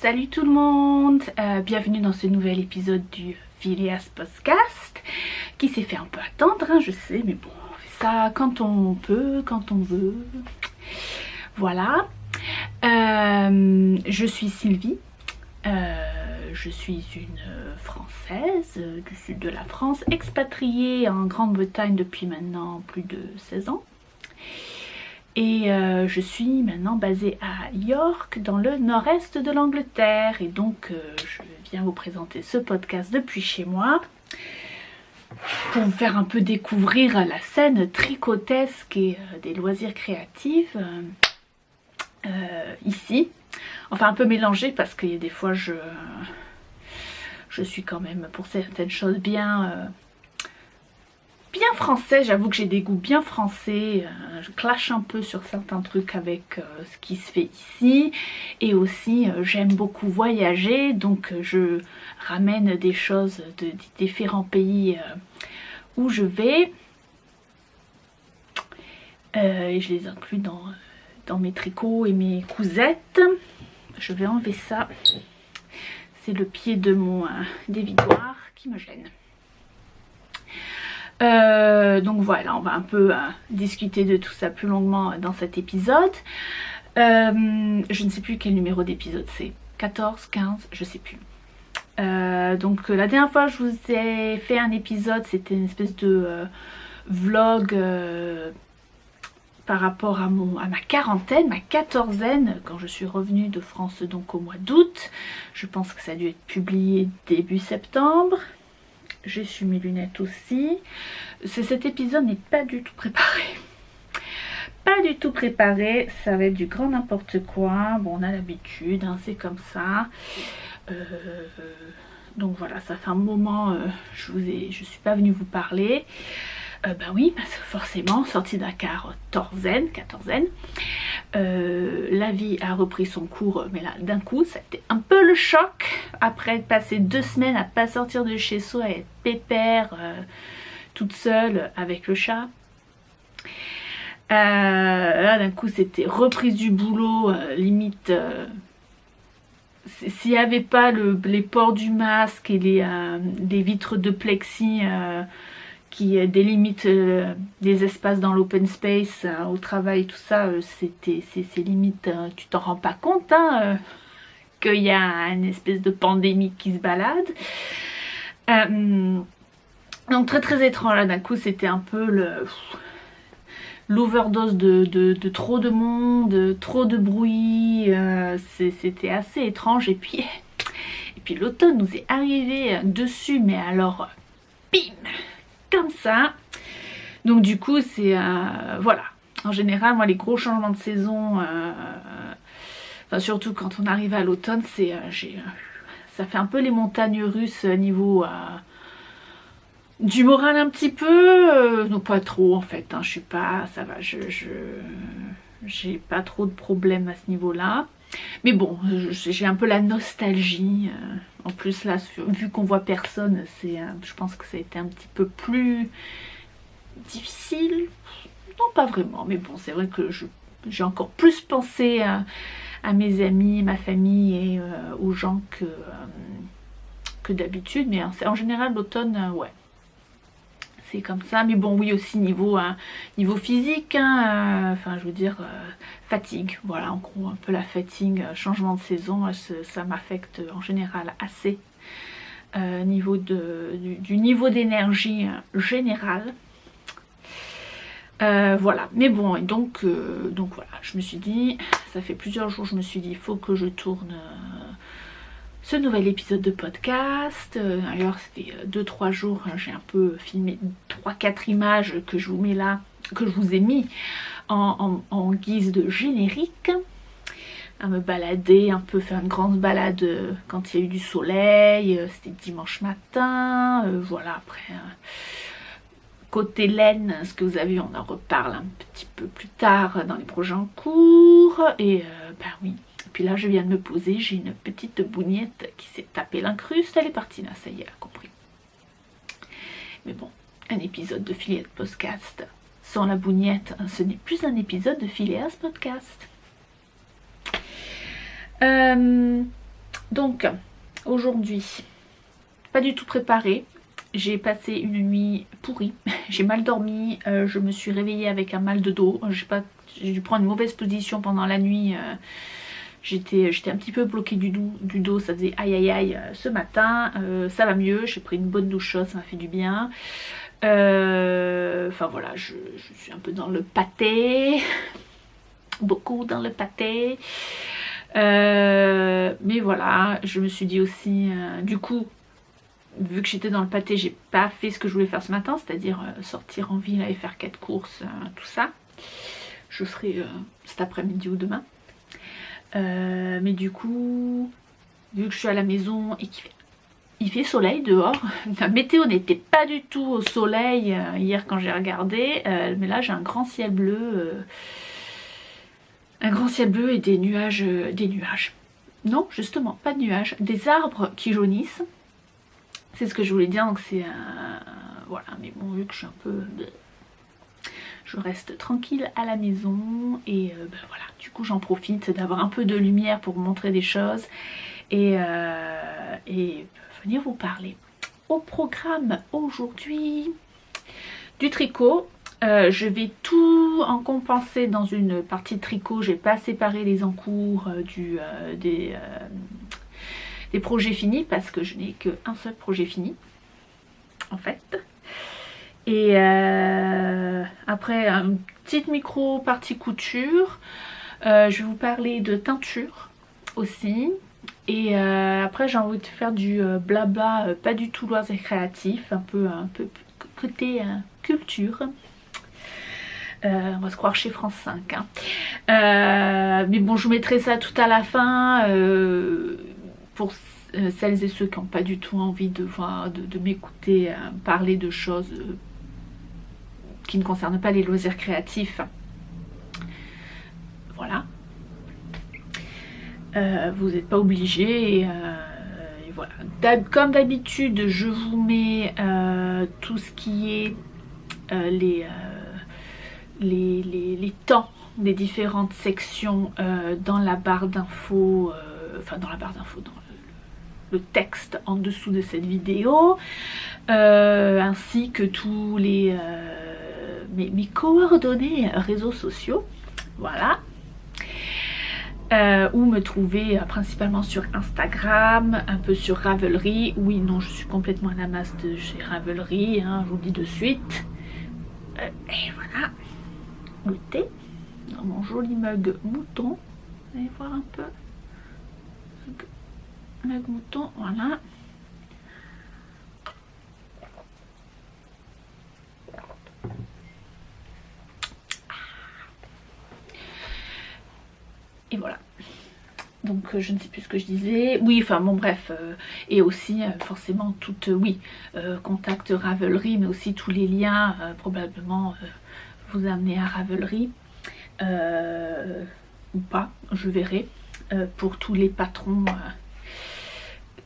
Salut tout le monde, bienvenue dans ce nouvel épisode du Phileas Podcast qui s'est fait un peu attendre, hein, je sais, mais bon, on fait ça quand on peut, quand on veut. Voilà, je suis Sylvie, je suis une Française du sud de la France, expatriée en Grande-Bretagne depuis maintenant plus de 16 ans. Et je suis maintenant basée à York, dans le nord-est de l'Angleterre. Et donc, je viens vous présenter ce podcast depuis chez moi pour vous faire un peu découvrir la scène tricotesque et des loisirs créatifs ici. Enfin, un peu mélangé parce qu'il y a des fois, je suis quand même pour certaines choses bien français, j'avoue que j'ai des goûts bien français, je clash un peu sur certains trucs avec ce qui se fait ici, et aussi j'aime beaucoup voyager, donc je ramène des choses de différents pays où je vais, et je les inclus dans mes tricots et mes cousettes. Je vais enlever ça, c'est le pied de mon dévidoir qui me gêne. Donc voilà, on va un peu discuter de tout ça plus longuement dans cet épisode. Je ne sais plus quel numéro d'épisode c'est, 14, 15, je sais plus. Donc la dernière fois je vous ai fait un épisode, c'était une espèce de vlog par rapport à ma quarantaine, ma quatorzaine, quand je suis revenue de France donc au mois d'août. Je pense que ça a dû être publié début septembre. J'ai su mes lunettes aussi. Cet épisode n'est pas du tout préparé. Pas du tout préparé. Ça va être du grand n'importe quoi. Bon, on a l'habitude, hein, c'est comme ça. Donc voilà, ça fait un moment, je suis pas venue vous parler. Ben oui, parce que forcément, sortie d'un quatorzaine. La vie a repris son cours, mais là, d'un coup, ça a été un peu le choc. Après être passé 2 semaines à pas sortir de chez soi, à être pépère, toute seule avec le chat. Là, d'un coup, c'était reprise du boulot, limite... s'il n'y avait pas les ports du masque et les vitres de plexi... qui délimitent des espaces dans l'open space au travail, tout ça, c'est limite, tu t'en rends pas compte hein, qu'il y a une espèce de pandémie qui se balade. Donc très très étrange, là d'un coup c'était un peu l'overdose de trop de monde, trop de bruit, c'était assez étrange, et puis puis l'automne nous est arrivé dessus, mais alors, bim, comme ça. Donc du coup, c'est, voilà. En général, moi, les gros changements de saison, enfin, surtout quand on arrive à l'automne, c'est, ça fait un peu les montagnes russes niveau du moral un petit peu, non pas trop en fait, hein, je suis pas, ça va, j'ai pas trop de problèmes à ce niveau-là. Mais bon, j'ai un peu la nostalgie. En plus là, vu qu'on voit personne, je pense que ça a été un petit peu plus difficile. Non, pas vraiment, mais bon, c'est vrai que j'ai encore plus pensé à mes amis, ma famille et aux gens que d'habitude. Mais en général, l'automne, ouais, c'est comme ça. Mais bon, oui, aussi niveau physique, hein, enfin, je veux dire, fatigue. Voilà, en gros, un peu la fatigue, changement de saison, ça m'affecte en général assez. Du niveau d'énergie général. Voilà, mais bon, et donc voilà, je me suis dit, ça fait plusieurs jours, je me suis dit, il faut que je tourne ce nouvel épisode de podcast. D'ailleurs, c'était 2-3 jours, j'ai un peu filmé 3-4 images que je vous mets là, que je vous ai mis en guise de générique, à me balader, un peu faire une grande balade quand il y a eu du soleil, c'était dimanche matin, voilà, après... Côté laine, ce que vous avez vu, on en reparle un petit peu plus tard dans les projets en cours. Et ben oui. Et puis là, je viens de me poser, j'ai une petite bougnette qui s'est tapée l'incruste. Elle est partie là, ça y est, elle a compris. Mais bon, un épisode de Phileas Podcast sans la bougnette, ce n'est plus un épisode de Phileas Podcast. Donc, aujourd'hui, pas du tout préparé. J'ai passé une nuit pourrie, j'ai mal dormi, je me suis réveillée avec un mal de dos, j'ai dû prendre une mauvaise position pendant la nuit, j'étais un petit peu bloquée du dos, ça faisait aïe aïe aïe ce matin, ça va mieux, j'ai pris une bonne douche chaude, ça m'a fait du bien. Enfin voilà, je suis un peu dans le pâté, beaucoup dans le pâté. Mais voilà, je me suis dit aussi, du coup, vu que j'étais dans le pâté, j'ai pas fait ce que je voulais faire ce matin, c'est-à-dire sortir en ville et faire 4 courses, tout ça. Je ferai cet après-midi ou demain. Mais du coup, vu que je suis à la maison et qu'il fait soleil dehors, la météo n'était pas du tout au soleil hier quand j'ai regardé, mais là j'ai un grand ciel bleu. Un grand ciel bleu et des nuages. Non, justement, pas de nuages. Des arbres qui jaunissent. C'est ce que je voulais dire, donc c'est voilà, mais bon, vu que je suis un peu... Je reste tranquille à la maison et ben voilà, du coup j'en profite d'avoir un peu de lumière pour vous montrer des choses et venir vous parler. Au programme aujourd'hui, du tricot. Je vais tout en compenser dans une partie de tricot, j'ai pas séparé les encours des projets finis parce que je n'ai qu'un seul projet fini en fait. Et après une petite micro partie couture, je vais vous parler de teinture aussi. Et après j'ai envie de faire du blabla, pas du tout loisirs créatifs, un peu côté culture. On va se croire chez France 5 hein. Mais bon, je vous mettrai ça tout à la fin pour celles et ceux qui n'ont pas du tout envie de m'écouter parler de choses qui ne concernent pas les loisirs créatifs. Voilà. Vous n'êtes pas obligés et voilà. Comme d'habitude, je vous mets tout ce qui est les temps des différentes sections dans la barre d'infos, enfin dans la barre d'infos, dans le texte en dessous de cette vidéo, ainsi que tous mes coordonnées réseaux sociaux, voilà. Où me trouver principalement sur Instagram, un peu sur Ravelry. Oui, non, je suis complètement à la masse de chez Ravelry, hein, je vous le dis de suite. Et voilà, le thé dans mon joli mug mouton. Vous allez voir un peu. avec mouton, voilà. Et voilà. Donc je ne sais plus ce que je disais. Oui, enfin bon bref. Et aussi forcément toutes, oui, contact Ravelry, mais aussi tous les liens probablement vous amener à Ravelry. Ou pas, je verrai. Pour tous les patrons,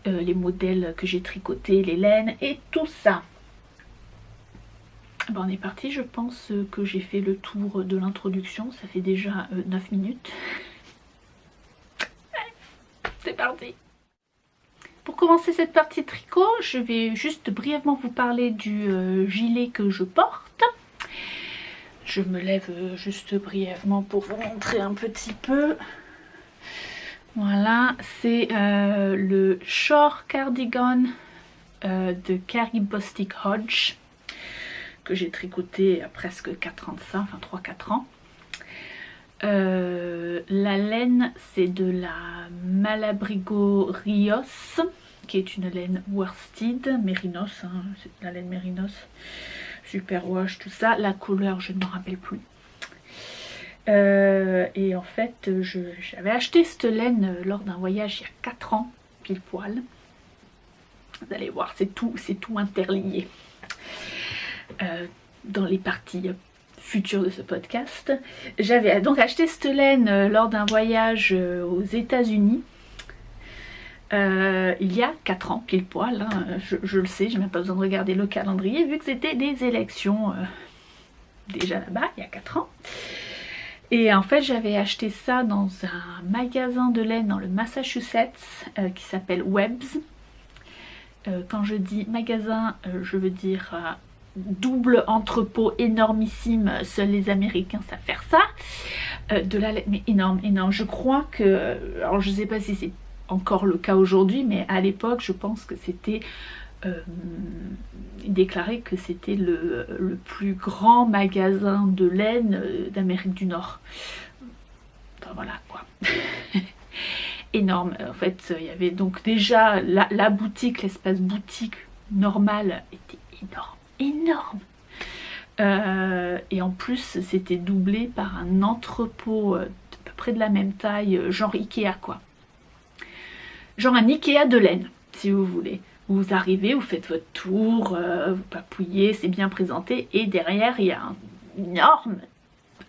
les modèles que j'ai tricotés, les laines et tout ça. Bon, on est parti, je pense que j'ai fait le tour de l'introduction. Ça fait déjà 9 minutes. C'est parti. Pour commencer cette partie tricot, je vais juste brièvement vous parler du gilet que je porte. Je me lève juste brièvement pour vous montrer un petit peu. Voilà, c'est le short cardigan de Carrie Bostic Hodge que j'ai tricoté à presque 4 ans de ça, enfin 3-4 ans. La laine, c'est de la Malabrigo Rios, qui est une laine worsted, mérinos, hein, c'est la laine mérinos, super wash, tout ça. La couleur, je ne me rappelle plus. Et en fait, j'avais acheté cette laine lors d'un voyage il y a 4 ans, pile poil. Vous allez voir, c'est tout interlié dans les parties futur de ce podcast. J'avais donc acheté cette laine lors d'un voyage aux États-Unis il y a 4 ans, pile poil, hein, je le sais, j'ai même pas besoin de regarder le calendrier vu que c'était des élections déjà là-bas il y a 4 ans. Et en fait j'avais acheté ça dans un magasin de laine dans le Massachusetts qui s'appelle Webb's. Quand je dis magasin, je veux dire double entrepôt énormissime, seuls les Américains savent faire ça. De la laine, mais énorme, énorme. Je crois que, alors je sais pas si c'est encore le cas aujourd'hui, mais à l'époque je pense que c'était déclaré que c'était le plus grand magasin de laine d'Amérique du Nord. Enfin voilà quoi. Énorme. En fait il y avait donc déjà la boutique, l'espace boutique normal était énorme. Et en plus c'était doublé par un entrepôt à peu près de la même taille, genre Ikea quoi. Genre un Ikea de laine si vous voulez. Vous arrivez, vous faites votre tour, vous papouillez, c'est bien présenté et derrière il y a un énorme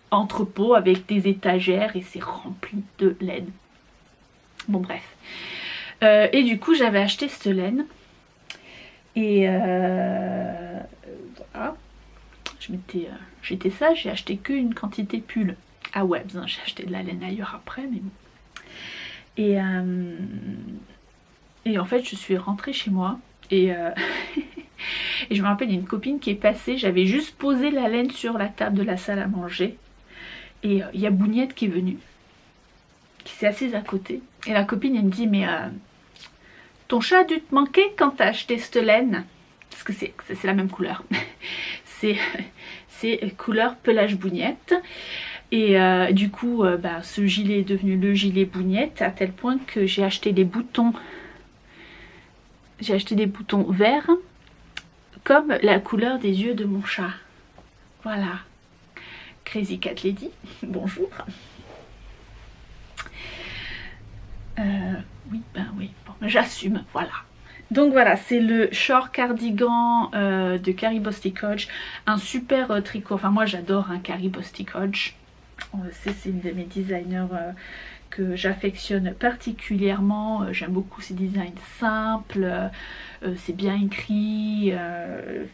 entrepôt avec des étagères et c'est rempli de laine. Bon bref. Et du coup j'avais acheté cette laine et voilà. J'étais sage, j'ai acheté qu'une quantité pull à Webb's, hein. J'ai acheté de la laine ailleurs après mais bon. Et en fait je suis rentrée chez moi et, et je me rappelle d'une copine qui est passée, j'avais juste posé la laine sur la table de la salle à manger et il y a Bougnette qui est venue, qui s'est assise à côté et la copine elle me dit mais ton chat a dû te manquer quand t'as acheté cette laine, parce que c'est la même couleur. c'est couleur pelage Bougnette. Et du coup, ce gilet est devenu le gilet Bougnette, à tel point que j'ai acheté des boutons. J'ai acheté des boutons verts, comme la couleur des yeux de mon chat. Voilà. Crazy Cat Lady, bonjour. Oui, bon, j'assume, voilà. Donc voilà, c'est le short cardigan de Carrie Bostic Hodge, un super tricot. Enfin moi j'adore un Carrie Bostic Hodge. C'est une de mes designers que j'affectionne particulièrement. J'aime beaucoup ses designs simples, c'est bien écrit,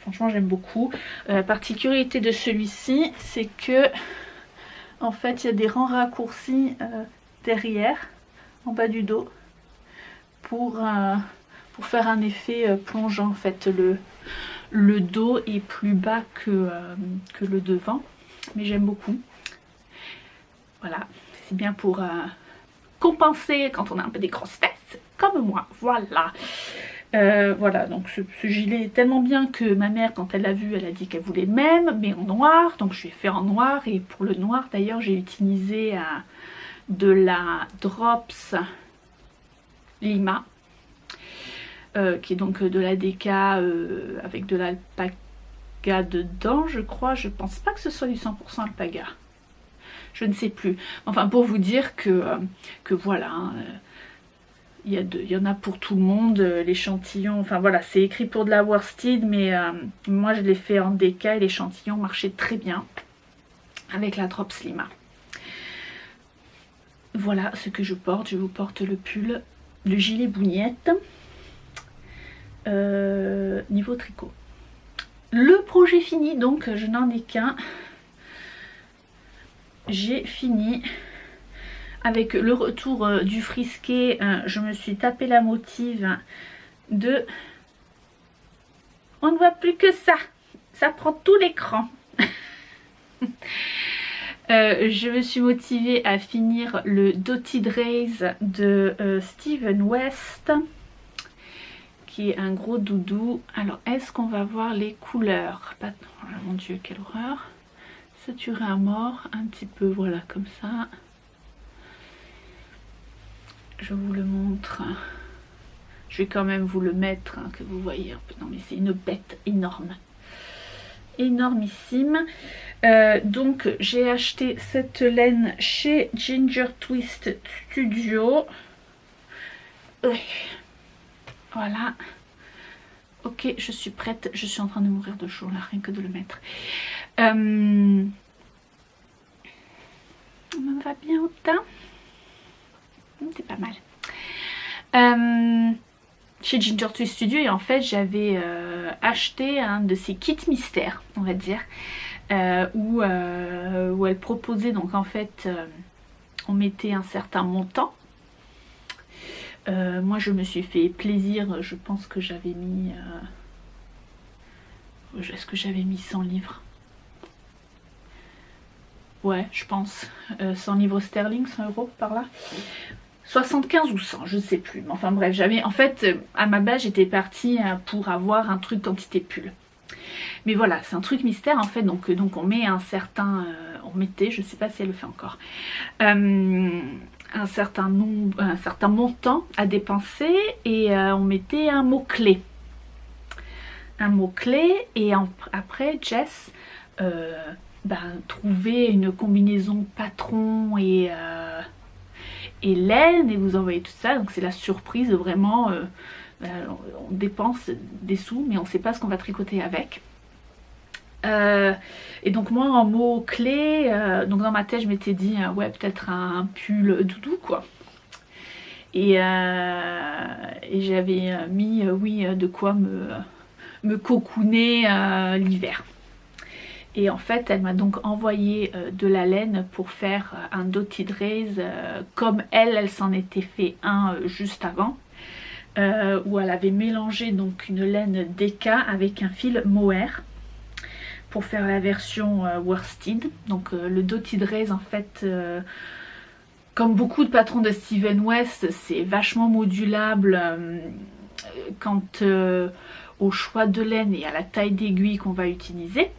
franchement j'aime beaucoup. La particularité de celui-ci, c'est que en fait il y a des rangs raccourcis derrière, en bas du dos, pour faire un effet plongeant. En fait le dos est plus bas que le devant, mais j'aime beaucoup. Voilà, c'est bien pour compenser quand on a un peu des grosses fesses, comme moi, voilà. Voilà, donc ce gilet est tellement bien que ma mère, quand elle l'a vu, elle a dit qu'elle voulait le même, mais en noir, donc je lui ai fait en noir. Et pour le noir d'ailleurs j'ai utilisé de la Drops Lima, qui est donc de la DK avec de l'alpaga dedans, je crois. Je pense pas que ce soit du 100% alpaga. Je ne sais plus. Enfin, pour vous dire que voilà, hein, il y en a pour tout le monde, l'échantillon, enfin voilà, c'est écrit pour de la worsted, mais moi je l'ai fait en DK et l'échantillon marchait très bien avec la Drops Lima. Voilà ce que je porte, je vous porte le pull, le gilet bougnette, niveau tricot. Le projet fini, donc je n'en ai qu'un, j'ai fini. Avec le retour du frisqué, je me suis tapé la motive de... On ne voit plus que ça prend tout l'écran. Je me suis motivée à finir le Dotted Rays de Steven West, qui est un gros doudou. Alors, est-ce qu'on va voir les couleurs? Oh, mon Dieu, quelle horreur. Saturé à mort, un petit peu, voilà, comme ça. Je vous le montre. Je vais quand même vous le mettre, hein, que vous voyez un peu. Non mais c'est une bête énorme. Énormissime. Donc j'ai acheté cette laine chez Ginger Twist Studio. Voilà. Ok, je suis prête. Je suis en train de mourir de chaud là, rien que de le mettre. On me va bien au teint. C'est pas mal. Chez Ginger Twist Studio, et en fait j'avais acheté un de ces kits mystères, on va dire, où elle proposait, donc en fait on mettait un certain montant. Moi je me suis fait plaisir, je pense que j'avais mis est-ce que j'avais mis 100 livres? Ouais, je pense 100 livres sterling, 100 euros par là. 75 ou 100, je ne sais plus. Enfin bref, j'avais en fait, à ma base, j'étais partie pour avoir un truc quantité pull. Mais voilà, c'est un truc mystère en fait, donc on met un certain, on mettait, je ne sais pas si elle le fait encore, un certain nombre, un certain montant à dépenser et on mettait un mot-clé. Un mot-clé et après Jess trouvait une combinaison patron et laine et vous envoyez tout ça, donc c'est la surprise vraiment. On dépense des sous mais on ne sait pas ce qu'on va tricoter avec. Et donc moi en mots clés, donc dans ma tête je m'étais dit ouais, peut-être un pull doudou quoi. Et j'avais mis oui, de quoi me cocooner l'hiver. Et en fait, elle m'a donc envoyé de la laine pour faire un Dotted Rays comme elle s'en était fait un juste avant. Où elle avait mélangé donc une laine DK avec un fil mohair pour faire la version worsted. Donc le Dotted Rays en fait, comme beaucoup de patrons de Steven West, c'est vachement modulable quant au choix de laine et à la taille d'aiguille qu'on va utiliser.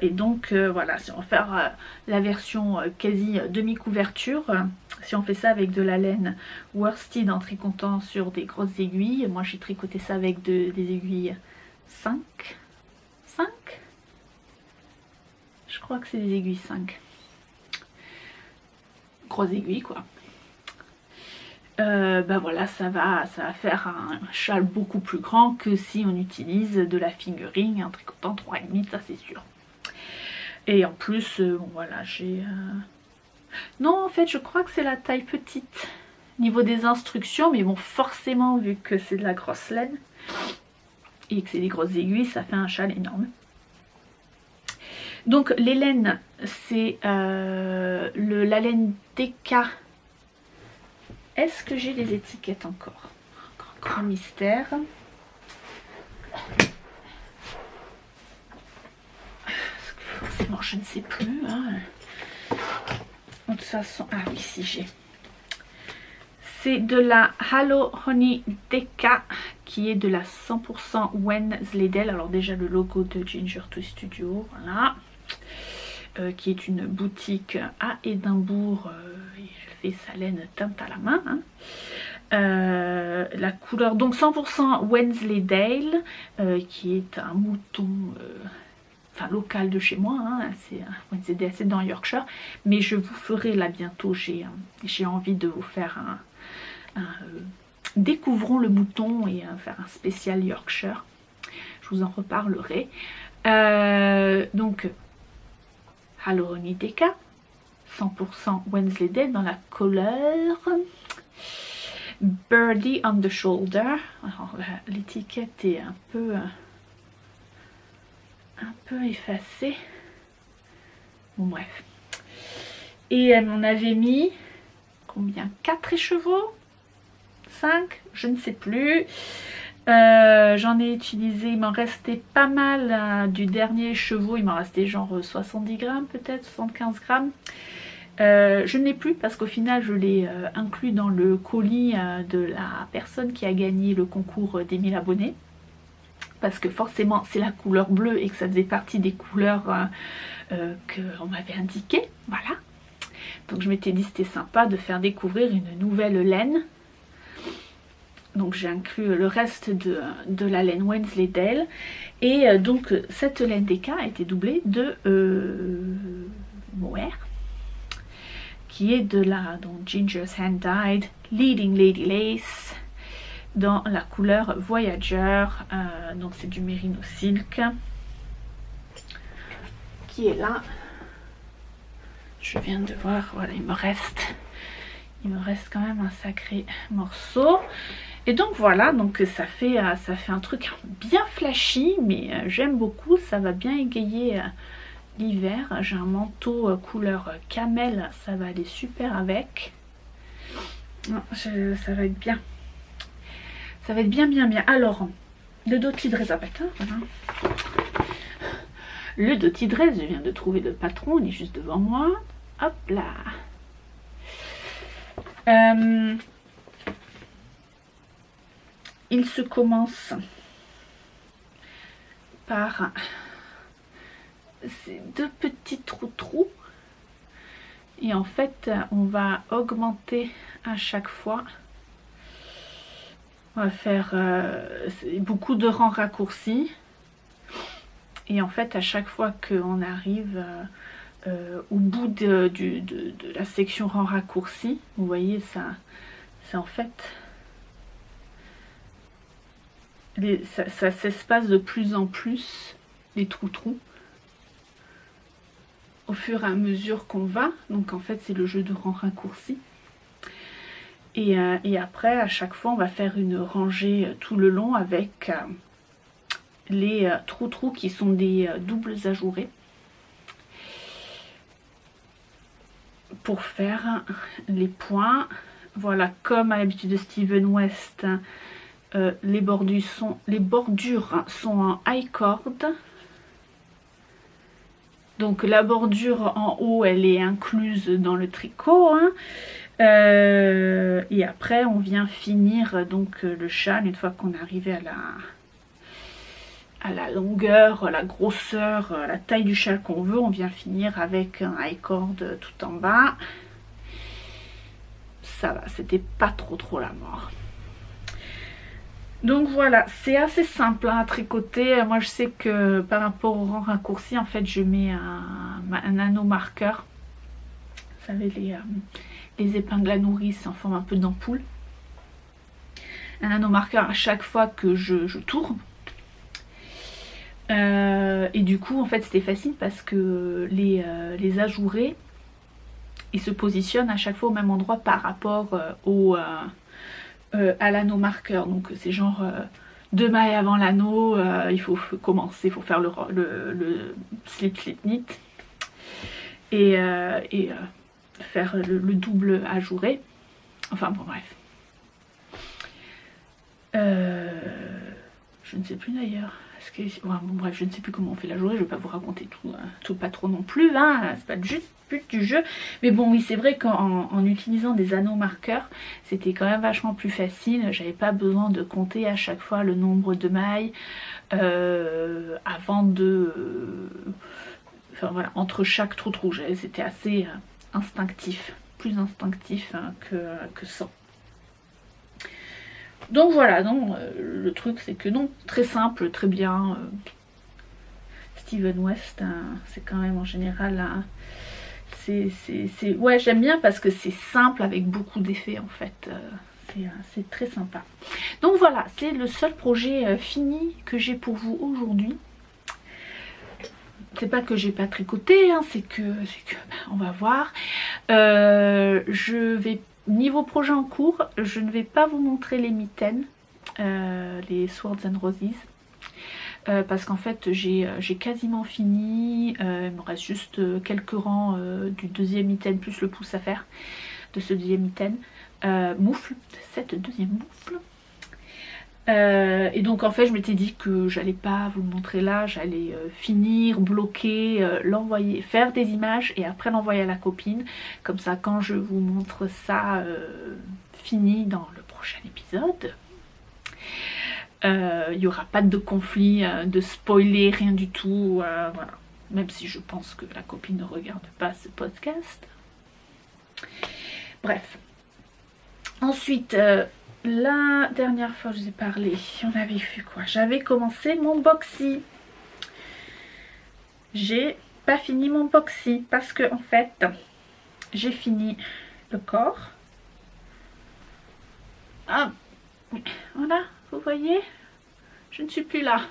Et donc voilà, si on va faire la version quasi demi-couverture, si on fait ça avec de la laine worsted en tricotant sur des grosses aiguilles, moi j'ai tricoté ça avec des aiguilles 5, je crois que c'est des aiguilles 5, grosses aiguilles quoi. Voilà, ça va faire un châle beaucoup plus grand que si on utilise de la fingering en tricotant 3,5, ça c'est sûr. Et en plus, bon voilà, j'ai... Non, en fait, je crois que c'est la taille petite niveau des instructions, mais bon, forcément, vu que c'est de la grosse laine et que c'est des grosses aiguilles, ça fait un châle énorme. Donc, les laines, c'est la laine DK. Est-ce que j'ai les étiquettes encore? Grand mystère. Forcément, je ne sais plus. Hein. De toute façon, ah oui, si j'ai. C'est de la Hello Honey DK qui est de la 100% Wensleydale. Alors déjà le logo de Ginger Twist Studio, voilà. Qui est une boutique à Édimbourg. Elle fait sa laine teinte à la main. Hein. La couleur, donc 100% Wensleydale, qui est un mouton local de chez moi, hein, Wensleydale, c'est dans Yorkshire, mais je vous ferai là bientôt, j'ai envie de vous faire découvrons le mouton et faire un spécial Yorkshire, je vous en reparlerai. Donc Halloween Deka 100% Wensleydale dans la couleur Birdie on the Shoulder. Alors l'étiquette est un peu effacée. Bon bref. Et elle m'en avait mis combien? 4 écheveaux? 5? Je ne sais plus. J'en ai utilisé, il m'en restait pas mal du dernier écheveau, il m'en restait genre 70 grammes peut-être, 75 grammes. Je ne l'ai plus parce qu'au final je l'ai inclus dans le colis de la personne qui a gagné le concours des 1000 abonnés. Parce que forcément c'est la couleur bleue et que ça faisait partie des couleurs qu'on m'avait indiquées. Voilà. Donc je m'étais dit c'était sympa de faire découvrir une nouvelle laine. Donc j'ai inclus le reste de la laine Wensleydale. Et donc cette laine Deka a été doublée de mohair, qui est de la Ginger's Hand Dyed Leading Lady Lace dans la couleur Voyager. Donc c'est du Merino Silk qui est là. Je viens de voir, voilà, il me reste quand même un sacré morceau. Et donc voilà, donc ça fait un truc bien flashy, mais j'aime beaucoup, ça va bien égayer l'hiver. J'ai un manteau couleur camel, ça va aller super avec. Ça va être bien. Ça va être bien. Alors, le Doty Dress, voilà. Le Doty Dress, je viens de trouver le patron, il est juste devant moi. Hop là. Il se commence par ces 2 petits trous. Et en fait, on va augmenter à chaque fois. On va faire beaucoup de rangs raccourcis. Et en fait, à chaque fois qu'on arrive au bout de la section rang raccourci, vous voyez, ça, c'est en fait... ça s'espace de plus en plus, les trous au fur et à mesure qu'on va. Donc en fait c'est le jeu de rang raccourci. Et après à chaque fois on va faire une rangée tout le long avec les trous qui sont des doubles ajourés pour faire les points. Voilà, comme à l'habitude de Steven West, les bordures sont en high cord. Donc la bordure en haut elle est incluse dans le tricot, hein. Et après on vient finir donc le châle une fois qu'on est arrivé à la longueur, la grosseur, la taille du châle qu'on veut. On vient finir avec un high cord tout en bas. Ça va, c'était pas trop la mort. Donc voilà, c'est assez simple à tricoter. Moi je sais que par rapport au rang raccourci, en fait je mets un anneau marqueur. Vous savez, les épingles à nourrice en forme un peu d'ampoule. Un anneau marqueur à chaque fois que je tourne. Et du coup en fait c'était facile parce que les ajourés, ils se positionnent à chaque fois au même endroit par rapport à l'anneau marqueur. Donc c'est genre 2 mailles avant l'anneau, il faut commencer, il faut faire le slip knit et faire le double ajouré. Enfin bon bref. Je ne sais plus d'ailleurs. Ouais, bon bref, je ne sais plus comment on fait l'ajouré, je ne vais pas vous raconter tout pas trop non plus, hein, c'est pas juste but du jeu. Mais bon oui, c'est vrai qu'en utilisant des anneaux marqueurs, c'était quand même vachement plus facile. J'avais pas besoin de compter à chaque fois le nombre de mailles avant de... enfin voilà, entre chaque trou rouge. C'était assez instinctif, plus instinctif que ça. Donc voilà, non, le truc c'est que non, très simple, très bien. Steven West, hein, c'est quand même en général ouais, j'aime bien parce que c'est simple avec beaucoup d'effets en fait. C'est très sympa. Donc voilà, c'est le seul projet fini que j'ai pour vous aujourd'hui. C'est pas que j'ai pas tricoté, hein, c'est que on va voir. Je vais, niveau projet en cours, je ne vais pas vous montrer les mitaines, les Swords and Roses. Parce qu'en fait j'ai quasiment fini, il me reste juste quelques rangs du deuxième mitaine plus le pouce à faire de ce deuxième mitaine, moufle, de cette deuxième moufle. Et donc en fait je m'étais dit que j'allais pas vous le montrer là, j'allais finir, bloquer, l'envoyer, faire des images et après l'envoyer à la copine. Comme ça quand je vous montre ça fini dans le prochain épisode, il n'y aura pas de conflit, de spoiler, rien du tout, voilà. Même si je pense que la copine ne regarde pas ce podcast. Bref. Ensuite, la dernière fois que je vous ai parlé, on avait vu quoi? J'avais commencé mon boxy. J'ai pas fini mon boxy parce que en fait, j'ai fini le corps. Ah, voilà. Vous voyez, je ne suis plus là.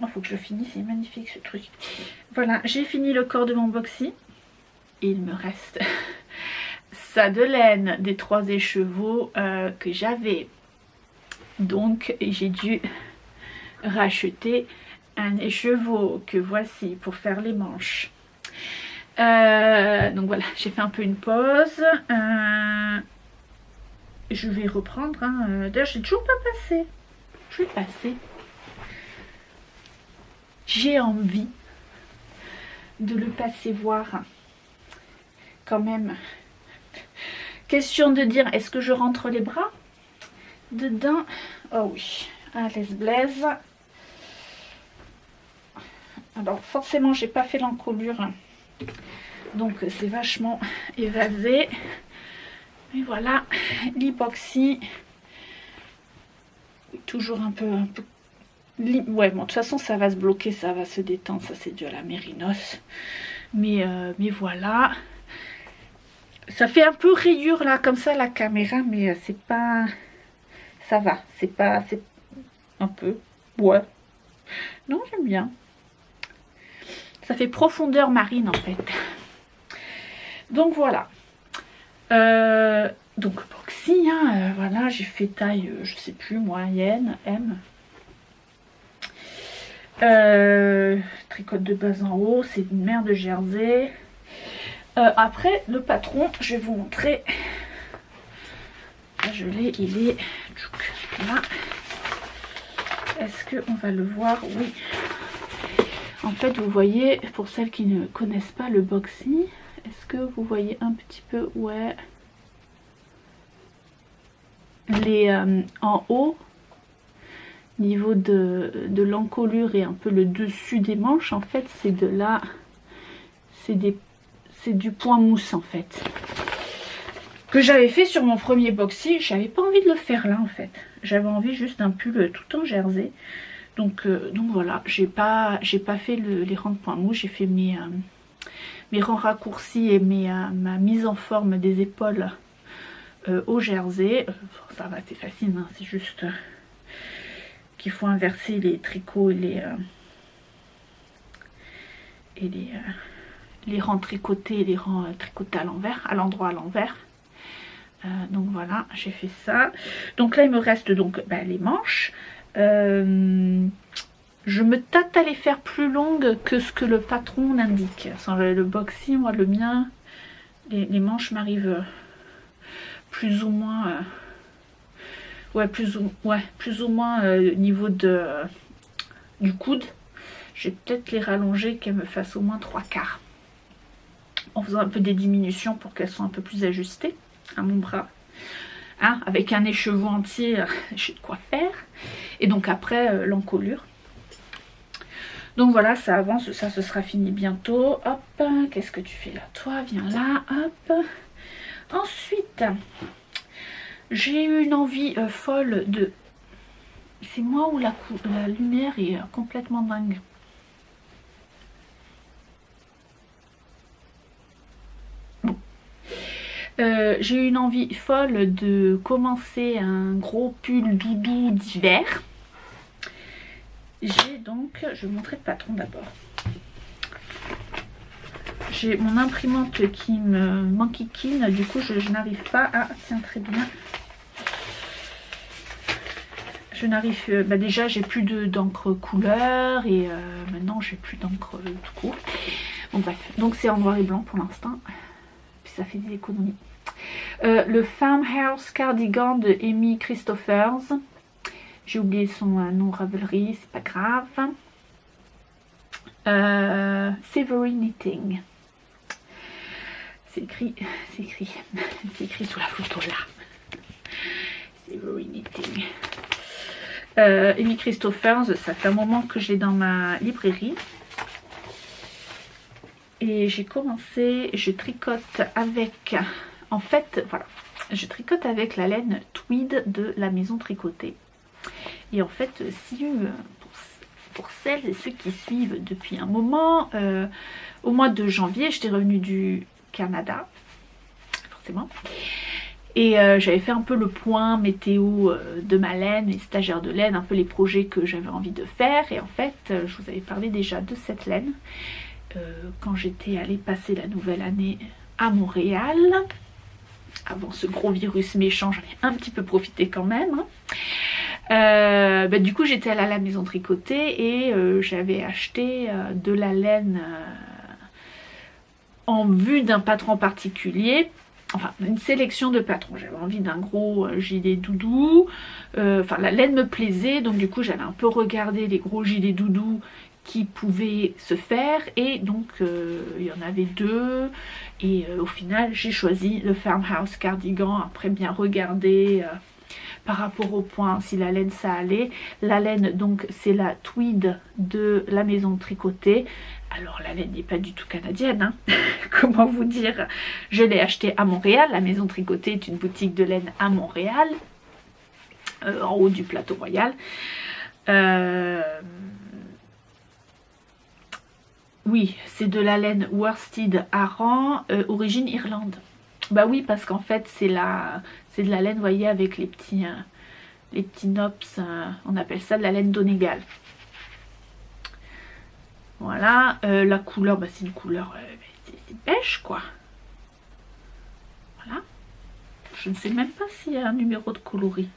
Il faut que je finisse, c'est magnifique ce truc. Voilà, j'ai fini le corps de mon boxy. Et il me reste ça de laine des 3 écheveaux que j'avais. Donc j'ai dû racheter un écheveau que voici pour faire les manches. Donc voilà, j'ai fait un peu une pause. Je vais reprendre, hein. D'ailleurs j'ai toujours pas passé. Je vais passer. J'ai envie de le passer voir quand même. Question de dire, est-ce que je rentre les bras dedans? Oh oui, à l'aise blaise. Alors forcément j'ai pas fait l'encolure, donc c'est vachement évasé. Et voilà, l'hypoxie, toujours un peu ouais, bon, de toute façon ça va se bloquer, ça va se détendre, ça c'est dû à la mérinos. Mais voilà, ça fait un peu rayure là comme ça la caméra, mais c'est pas, ça va, c'est pas, c'est un peu, ouais, non j'aime bien, ça fait profondeur marine en fait. Donc voilà. Donc boxy, hein, voilà, j'ai fait taille, je sais plus, moyenne, M. Tricote de bas en haut, c'est une mère de jersey. Après, le patron, je vais vous montrer. Là, je l'ai, il est là. Est-ce qu'on va le voir? Oui. En fait, vous voyez, pour celles qui ne connaissent pas le boxy, est-ce que vous voyez un petit peu? Ouais. Les en haut, niveau de l'encolure et un peu le dessus des manches, en fait, c'est de là, c'est du point mousse en fait. Que j'avais fait sur mon premier boxy, j'avais pas envie de le faire là en fait. J'avais envie juste d'un pull tout en jersey. Donc voilà, j'ai pas fait les rangs de point mousse, j'ai fait mes rangs raccourcis et ma mise en forme des épaules au jersey. Ça va, c'est facile, hein, c'est juste qu'il faut inverser les tricots et les rangs tricotés et les rangs tricotés à l'envers, à l'endroit à l'envers. Donc voilà, j'ai fait ça. Donc là il me reste donc les manches. Je me tâte à les faire plus longues que ce que le patron l'indique. Sans le boxy, moi le mien, les manches m'arrivent plus ou moins plus ou moins niveau du coude. Je vais peut-être les rallonger, qu'elles me fassent au moins 3/4, en faisant un peu des diminutions pour qu'elles soient un peu plus ajustées à mon bras, hein, avec un écheveau entier. J'ai de quoi faire. Et donc après l'encolure. Donc voilà, ça avance, ça ce sera fini bientôt. Hop, qu'est-ce que tu fais là? Toi, viens là, hop. Ensuite, J'ai eu une envie folle de... C'est moi où la lumière est complètement dingue. Bon. J'ai eu une envie folle de commencer un gros pull doudou d'hiver. J'ai donc... Je vais vous montrer le patron d'abord. J'ai mon imprimante qui me m'enquiquine, du coup je n'arrive pas à... Tiens, très bien. Je n'arrive... bah déjà j'ai plus d'encre couleur et maintenant j'ai plus d'encre tout court. Bon bref, donc c'est en noir et blanc pour l'instant. Puis ça fait des économies. Le Farmhouse Cardigan de Amy Christophers. J'ai oublié son nom Ravelry, c'est pas grave. Savory Knitting. C'est écrit sous la photo là. Savory Knitting. Amy Christophers, ça fait un moment que j'ai dans ma librairie. Et j'ai commencé, je tricote avec, en fait, voilà, je tricote avec la laine tweed de la maison tricotée. Et en fait, si pour celles et ceux qui suivent depuis un moment, au mois de janvier, j'étais revenue du Canada, forcément. Et j'avais fait un peu le point météo de ma laine, les stagiaires de laine, un peu les projets que j'avais envie de faire. Et en fait, je vous avais parlé déjà de cette laine quand j'étais allée passer la nouvelle année à Montréal. Avant ce gros virus méchant, j'en ai un petit peu profité quand même. Du coup, j'étais allée à la maison tricotée et j'avais acheté de la laine en vue d'un patron particulier. Enfin, une sélection de patrons. J'avais envie d'un gros gilet doudou. Enfin, la laine me plaisait. Donc, du coup, j'avais un peu regardé les gros gilets doudou qui pouvaient se faire. Et donc, il y en avait deux. Et au final, j'ai choisi le Farmhouse Cardigan. Après bien regarder par rapport au point si la laine ça allait. La laine, donc, c'est la tweed de la maison tricotée. Alors la laine n'est pas du tout canadienne, hein. Comment vous dire, je l'ai achetée à Montréal. La maison tricotée est une boutique de laine à Montréal, en haut du plateau royal. Oui, c'est de la laine worsted Aran, origine Irlande. Bah oui, parce qu'en fait c'est de la laine, vous voyez, avec les petits nops, on appelle ça de la laine Donegal. Voilà, la couleur, bah, c'est une couleur, c'est beige quoi. Voilà. Je ne sais même pas s'il y a un numéro de coloris.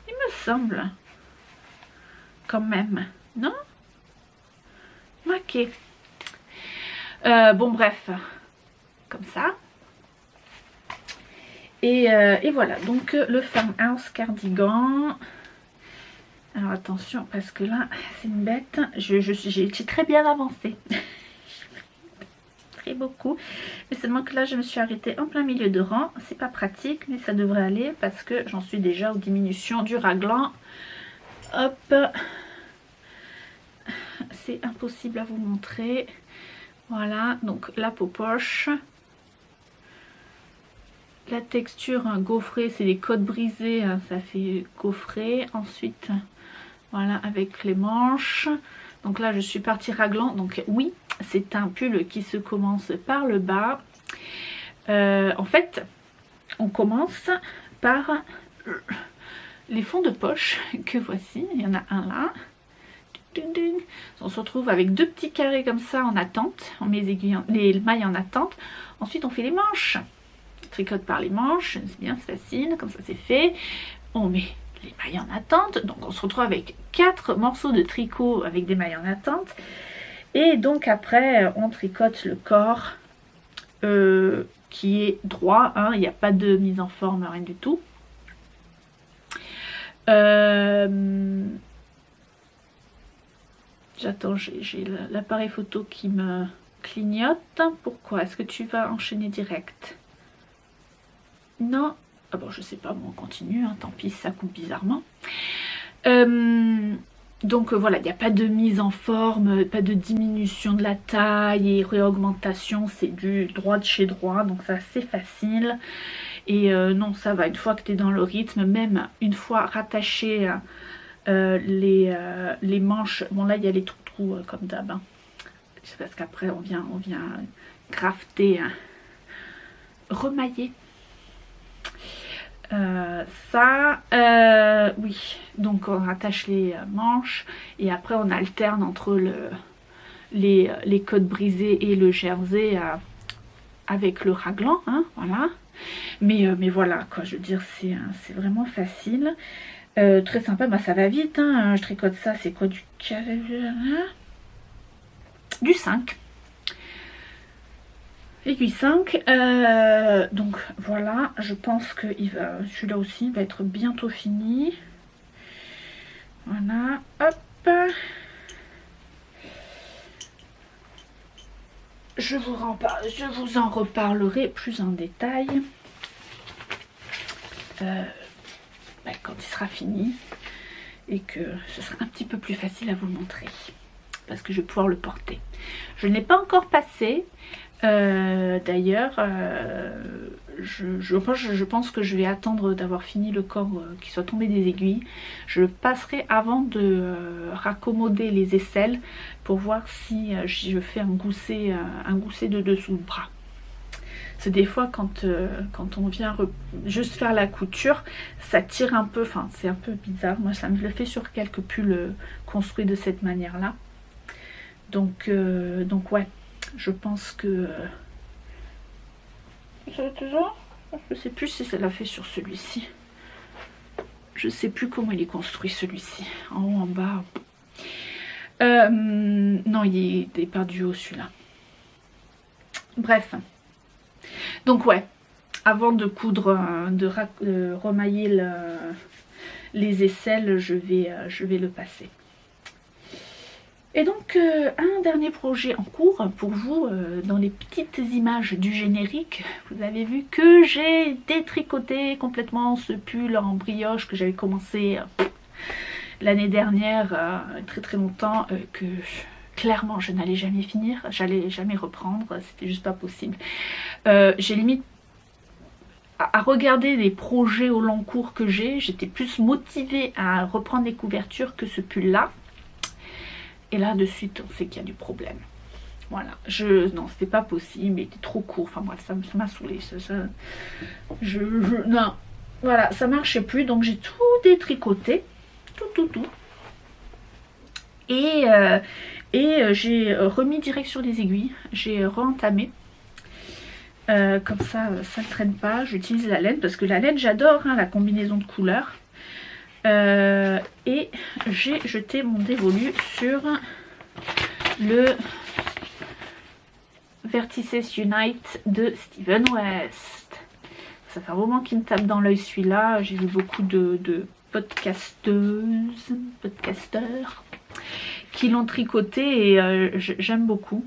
Il me semble. Quand même. Non? Ok. Bon bref. Comme ça. Et voilà. Donc le Farmhouse Cardigan. Alors attention, parce que là, c'est une bête. J'ai très bien avancé. Très beaucoup. Mais seulement que là, je me suis arrêtée en plein milieu de rang. C'est pas pratique, mais ça devrait aller parce que j'en suis déjà aux diminutions du raglan. Hop. C'est impossible à vous montrer. Voilà, donc la peau poche. La texture gaufrée, c'est les côtes brisées, hein, ça fait gaufré. Ensuite, voilà, avec les manches. Donc là, je suis partie raglan. Donc oui, c'est un pull qui se commence par le bas. En fait, on commence par les fonds de poche que voici. Il y en a un là. On se retrouve avec deux petits carrés comme ça en attente. On met les mailles en attente. Ensuite, on fait les manches. On tricote par les manches. C'est bien, c'est facile. Comme ça, c'est fait. On met les mailles en attente. Donc, on se retrouve avec 4 morceaux de tricot avec des mailles en attente. Et donc, après, on tricote le corps qui est droit. Hein. Il n'y a pas de mise en forme, rien du tout. J'attends, j'ai l'appareil photo qui me clignote. Pourquoi? Est-ce que tu vas enchaîner direct? Non? Ah bon, je sais pas, bon, on continue, hein, tant pis, ça coupe bizarrement. Donc voilà, il n'y a pas de mise en forme, pas de diminution de la taille et réaugmentation, c'est du droit de chez droit, donc c'est assez facile. Et non, ça va, une fois que tu es dans le rythme, même une fois rattaché les manches, bon là il y a les trous comme d'hab, hein. C'est parce qu'après on vient grafter, hein, remailler. Oui, donc on rattache les manches et après on alterne entre les côtes brisées et le jersey avec le raglan, hein, voilà. Mais voilà, quoi, je veux dire, c'est vraiment facile. Très sympa, bah ça va vite, hein. Je tricote ça, c'est quoi, du 5. Aiguille 5. Donc voilà, je pense que celui-là aussi va être bientôt fini. Voilà, hop. Je vous en reparlerai plus en détail quand il sera fini et que ce sera un petit peu plus facile à vous montrer parce que je vais pouvoir le porter. Je n'ai pas encore passé. D'ailleurs, je pense que je vais attendre d'avoir fini le corps qui soit tombé des aiguilles. Je passerai avant de raccommoder les aisselles pour voir si je fais un gousset de dessous le bras. C'est des fois quand on vient juste faire la couture, ça tire un peu, enfin c'est un peu bizarre. Moi ça me le fait sur quelques pulls construits de cette manière-là. Donc ouais. Je pense que... Je sais plus si ça l'a fait sur celui-ci. Je sais plus comment il est construit celui-ci. En haut, en bas. Non, il est pas du haut celui-là. Bref. Donc ouais. Avant de coudre, de remailler les aisselles, je vais le passer. Et donc un dernier projet en cours pour vous, dans les petites images du générique, vous avez vu que j'ai détricoté complètement ce pull en brioche que j'avais commencé l'année dernière, très très longtemps, que clairement je n'allais jamais finir, j'allais jamais reprendre, c'était juste pas possible. J'ai limite à regarder les projets au long cours que j'étais plus motivée à reprendre les couvertures que ce pull là. Et là de suite on sait qu'il y a du problème. Voilà, non c'était pas possible, il était trop court, enfin bref ça m'a saoulée. Non, voilà, ça marchait plus, donc j'ai tout détricoté, tout. Et j'ai remis direct sur les aiguilles, j'ai re-entamé. Comme ça ne traîne pas, j'utilise la laine parce que la laine j'adore, hein, la combinaison de couleurs. Et j'ai jeté mon dévolu sur le Vertices Unite de Steven West. Ça fait un moment qu'il me tape dans l'œil celui-là. J'ai vu beaucoup de podcasteurs qui l'ont tricoté et j'aime beaucoup.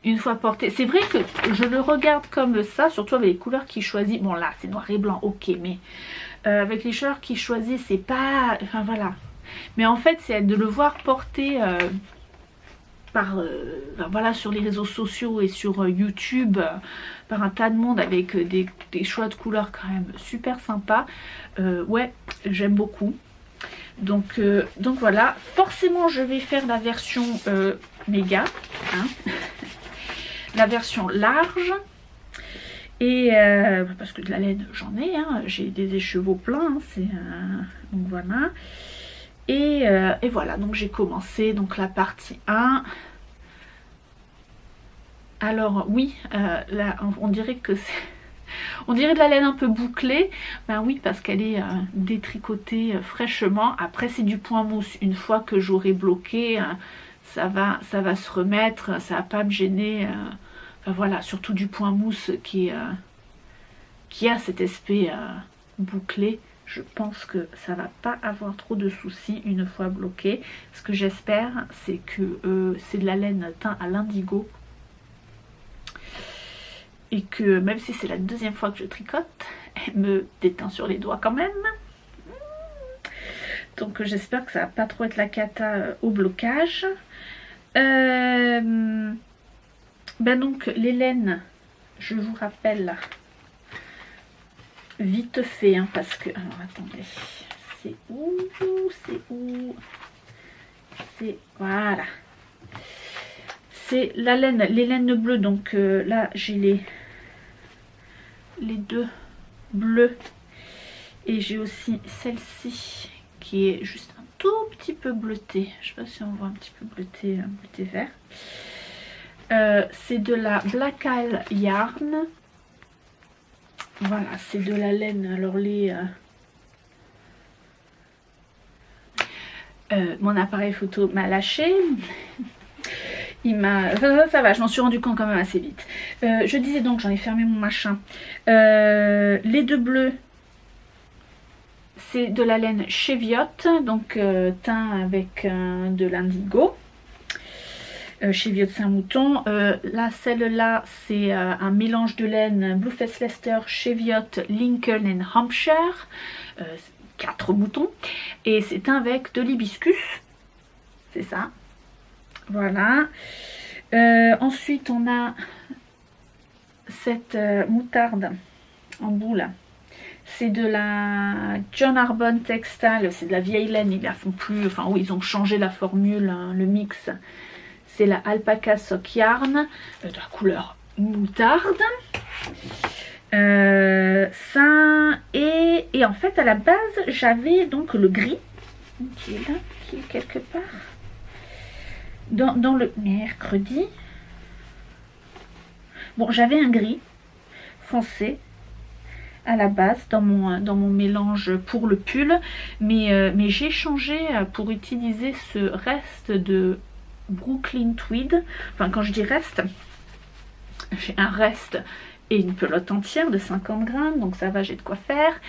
Une fois porté, c'est vrai que je le regarde comme ça, surtout avec les couleurs qu'il choisit. Bon là c'est noir et blanc, ok, mais avec les couleurs qu'il choisit c'est pas, enfin voilà. Mais en fait c'est de le voir porter voilà, sur les réseaux sociaux et sur YouTube par un tas de monde avec des choix de couleurs quand même super sympas. Ouais, j'aime beaucoup. Donc voilà, forcément je vais faire la version méga, hein. La version large. Et parce que de la laine j'en ai, hein, j'ai des écheveaux pleins, hein, donc voilà. Et voilà, donc j'ai commencé donc la partie 1. Alors oui, là on dirait que c'est... On dirait de la laine un peu bouclée. Ben oui, parce qu'elle est détricotée fraîchement. Après c'est du point mousse. Une fois que j'aurai bloqué, ça va se remettre, ça va pas me gêner. Enfin voilà, surtout du point mousse qui a cet aspect bouclé. Je pense que ça va pas avoir trop de soucis une fois bloqué. Ce que j'espère, c'est que c'est de la laine teint à l'indigo. Et que même si c'est la deuxième fois que je tricote, elle me déteint sur les doigts quand même. Donc j'espère que ça va pas trop être la cata au blocage. Ben donc les laines, je vous rappelle vite fait, hein, parce que... Alors attendez, c'est où? C'est où? C'est... Voilà. C'est la laine, les laines bleues. Donc là j'ai les deux bleues. Et j'ai aussi celle-ci qui est juste un tout petit peu bleutée. Je sais pas si on voit un petit peu bleuté, bleuté vert. C'est de la Black Isle Yarn. Voilà, c'est de la laine. Alors mon appareil photo m'a lâché. Ça va, je m'en suis rendu compte quand même assez vite. Je disais donc, j'en ai fermé mon machin. Les deux bleus, c'est de la laine Cheviot, donc teint avec de l'indigo. Cheviot Saint-Mouton. Là, celle-là, c'est un mélange de laine Blueface Leicester, Cheviot, Lincoln and Hampshire. 4 moutons. Et c'est teint avec de l'hibiscus. C'est ça. Voilà. Ensuite, on a cette moutarde en boule. C'est de la John Arbonne Textile. C'est de la vieille laine. Ils la font plus. Enfin, oui, ils ont changé la formule, hein, le mix. C'est la Alpaca Sock Yarn de la couleur moutarde. Ça et en fait, à la base, j'avais donc le gris qui est là, qui est quelque part. Dans le mercredi, bon, j'avais un gris foncé à la base dans mon mélange pour le pull, mais j'ai changé pour utiliser ce reste de Brooklyn Tweed. Enfin, quand je dis reste, j'ai un reste et une pelote entière de 50 grammes, donc ça va, j'ai de quoi faire,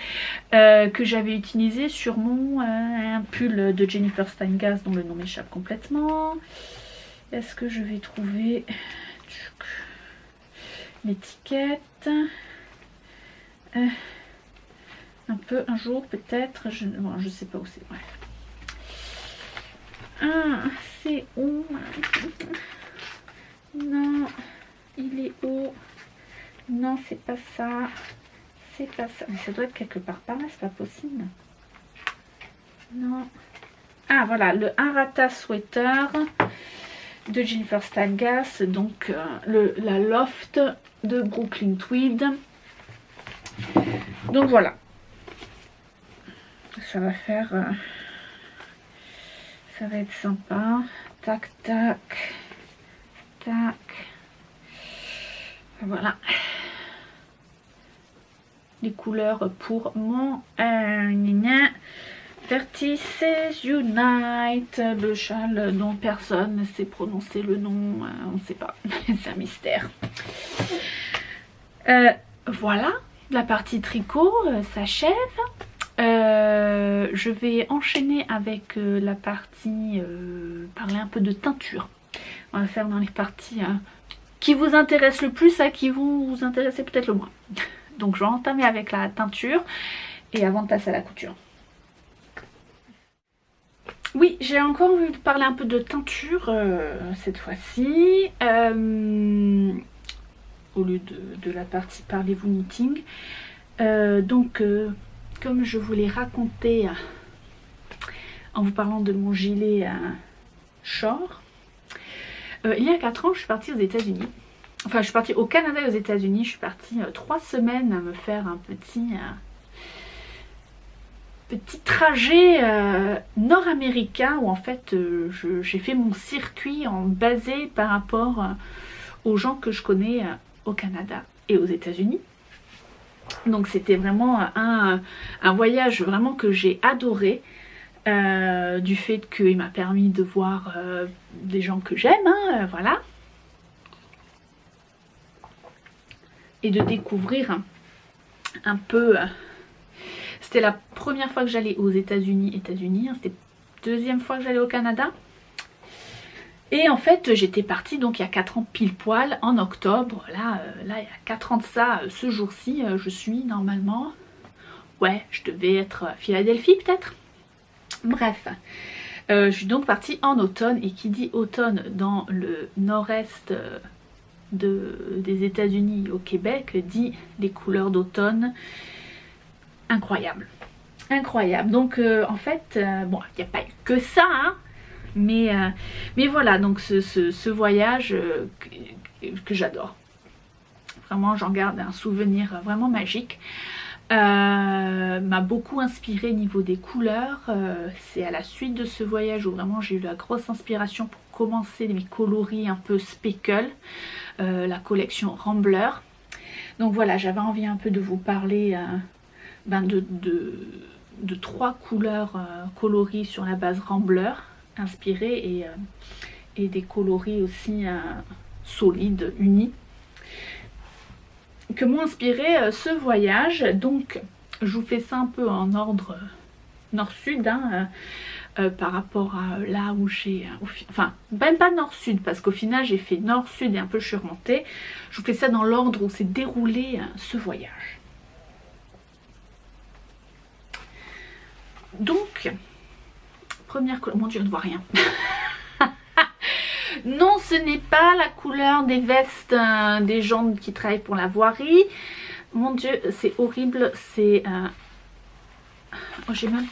que j'avais utilisé sur un pull de Jennifer Steingas dont le nom m'échappe complètement. Est-ce que je vais trouver l'étiquette un peu un jour peut-être, je sais pas où c'est. Ouais. Ah, c'est où? Non, il est où? Non, c'est pas ça. C'est pas ça. Mais ça doit être quelque part par là, c'est pas possible. Non. Ah, voilà, le Harata Sweater de Jennifer Steingas. Donc, la Loft de Brooklyn Tweed. Donc, voilà. Ça va faire... ça va être sympa. Tac, tac. Tac. Voilà. Les couleurs pour mon Vertices Unite, le châle dont personne ne sait prononcer le nom, on ne sait pas, c'est un mystère. Voilà, la partie tricot s'achève. Je vais enchaîner avec la partie parler un peu de teinture. On va faire dans les parties qui vous intéressent le plus, à qui vous intéressez peut-être le moins. Donc je vais entamer avec la teinture et avant de passer à la couture. Oui, j'ai encore envie de parler un peu de teinture cette fois-ci. Au lieu de la partie parlez-vous knitting. Donc comme je vous l'ai raconté en vous parlant de mon gilet short, il y a 4 ans je suis partie aux États-Unis. Enfin, je suis partie au Canada et aux États-Unis. Je suis partie 3 semaines à me faire un petit trajet nord-américain où en fait j'ai fait mon circuit basé par rapport aux gens que je connais au Canada et aux États-Unis. Donc c'était vraiment un voyage vraiment que j'ai adoré. Du fait qu'il m'a permis de voir des gens que j'aime, hein, voilà. Et de découvrir un peu... C'était la première fois que j'allais aux États-Unis, hein, c'était la 2e fois que j'allais au Canada. Et en fait, j'étais partie donc il y a 4 ans pile poil, en octobre. Là il y a 4 ans de ça, ce jour-ci, je suis normalement... Ouais, je devais être à Philadelphie peut-être. Bref, je suis donc partie en automne, et qui dit automne dans le nord-est des États-Unis, au Québec, dit les couleurs d'automne incroyables. Incroyable. Donc en fait, bon, il n'y a pas eu que ça, hein, mais voilà, donc ce voyage que j'adore. Vraiment, j'en garde un souvenir vraiment magique. M'a beaucoup inspiré niveau des couleurs. C'est à la suite de ce voyage où vraiment j'ai eu la grosse inspiration pour commencer mes coloris un peu speckle, la collection Rambler. Donc voilà, j'avais envie un peu de vous parler de 3 couleurs coloris sur la base Rambler inspirées, et des coloris aussi solides, unis, que m'ont inspiré ce voyage. Donc je vous fais ça un peu en ordre nord-sud, hein, par rapport à là où j'ai... Enfin, même pas nord-sud, parce qu'au final j'ai fait nord-sud et un peu je suis remontée. Je vous fais ça dans l'ordre où s'est déroulé ce voyage. Donc, première couleur... Mon Dieu, on ne voit rien. Non, ce n'est pas la couleur des vestes des gens qui travaillent pour la voirie. Mon Dieu, c'est horrible. C'est... Oh, j'ai même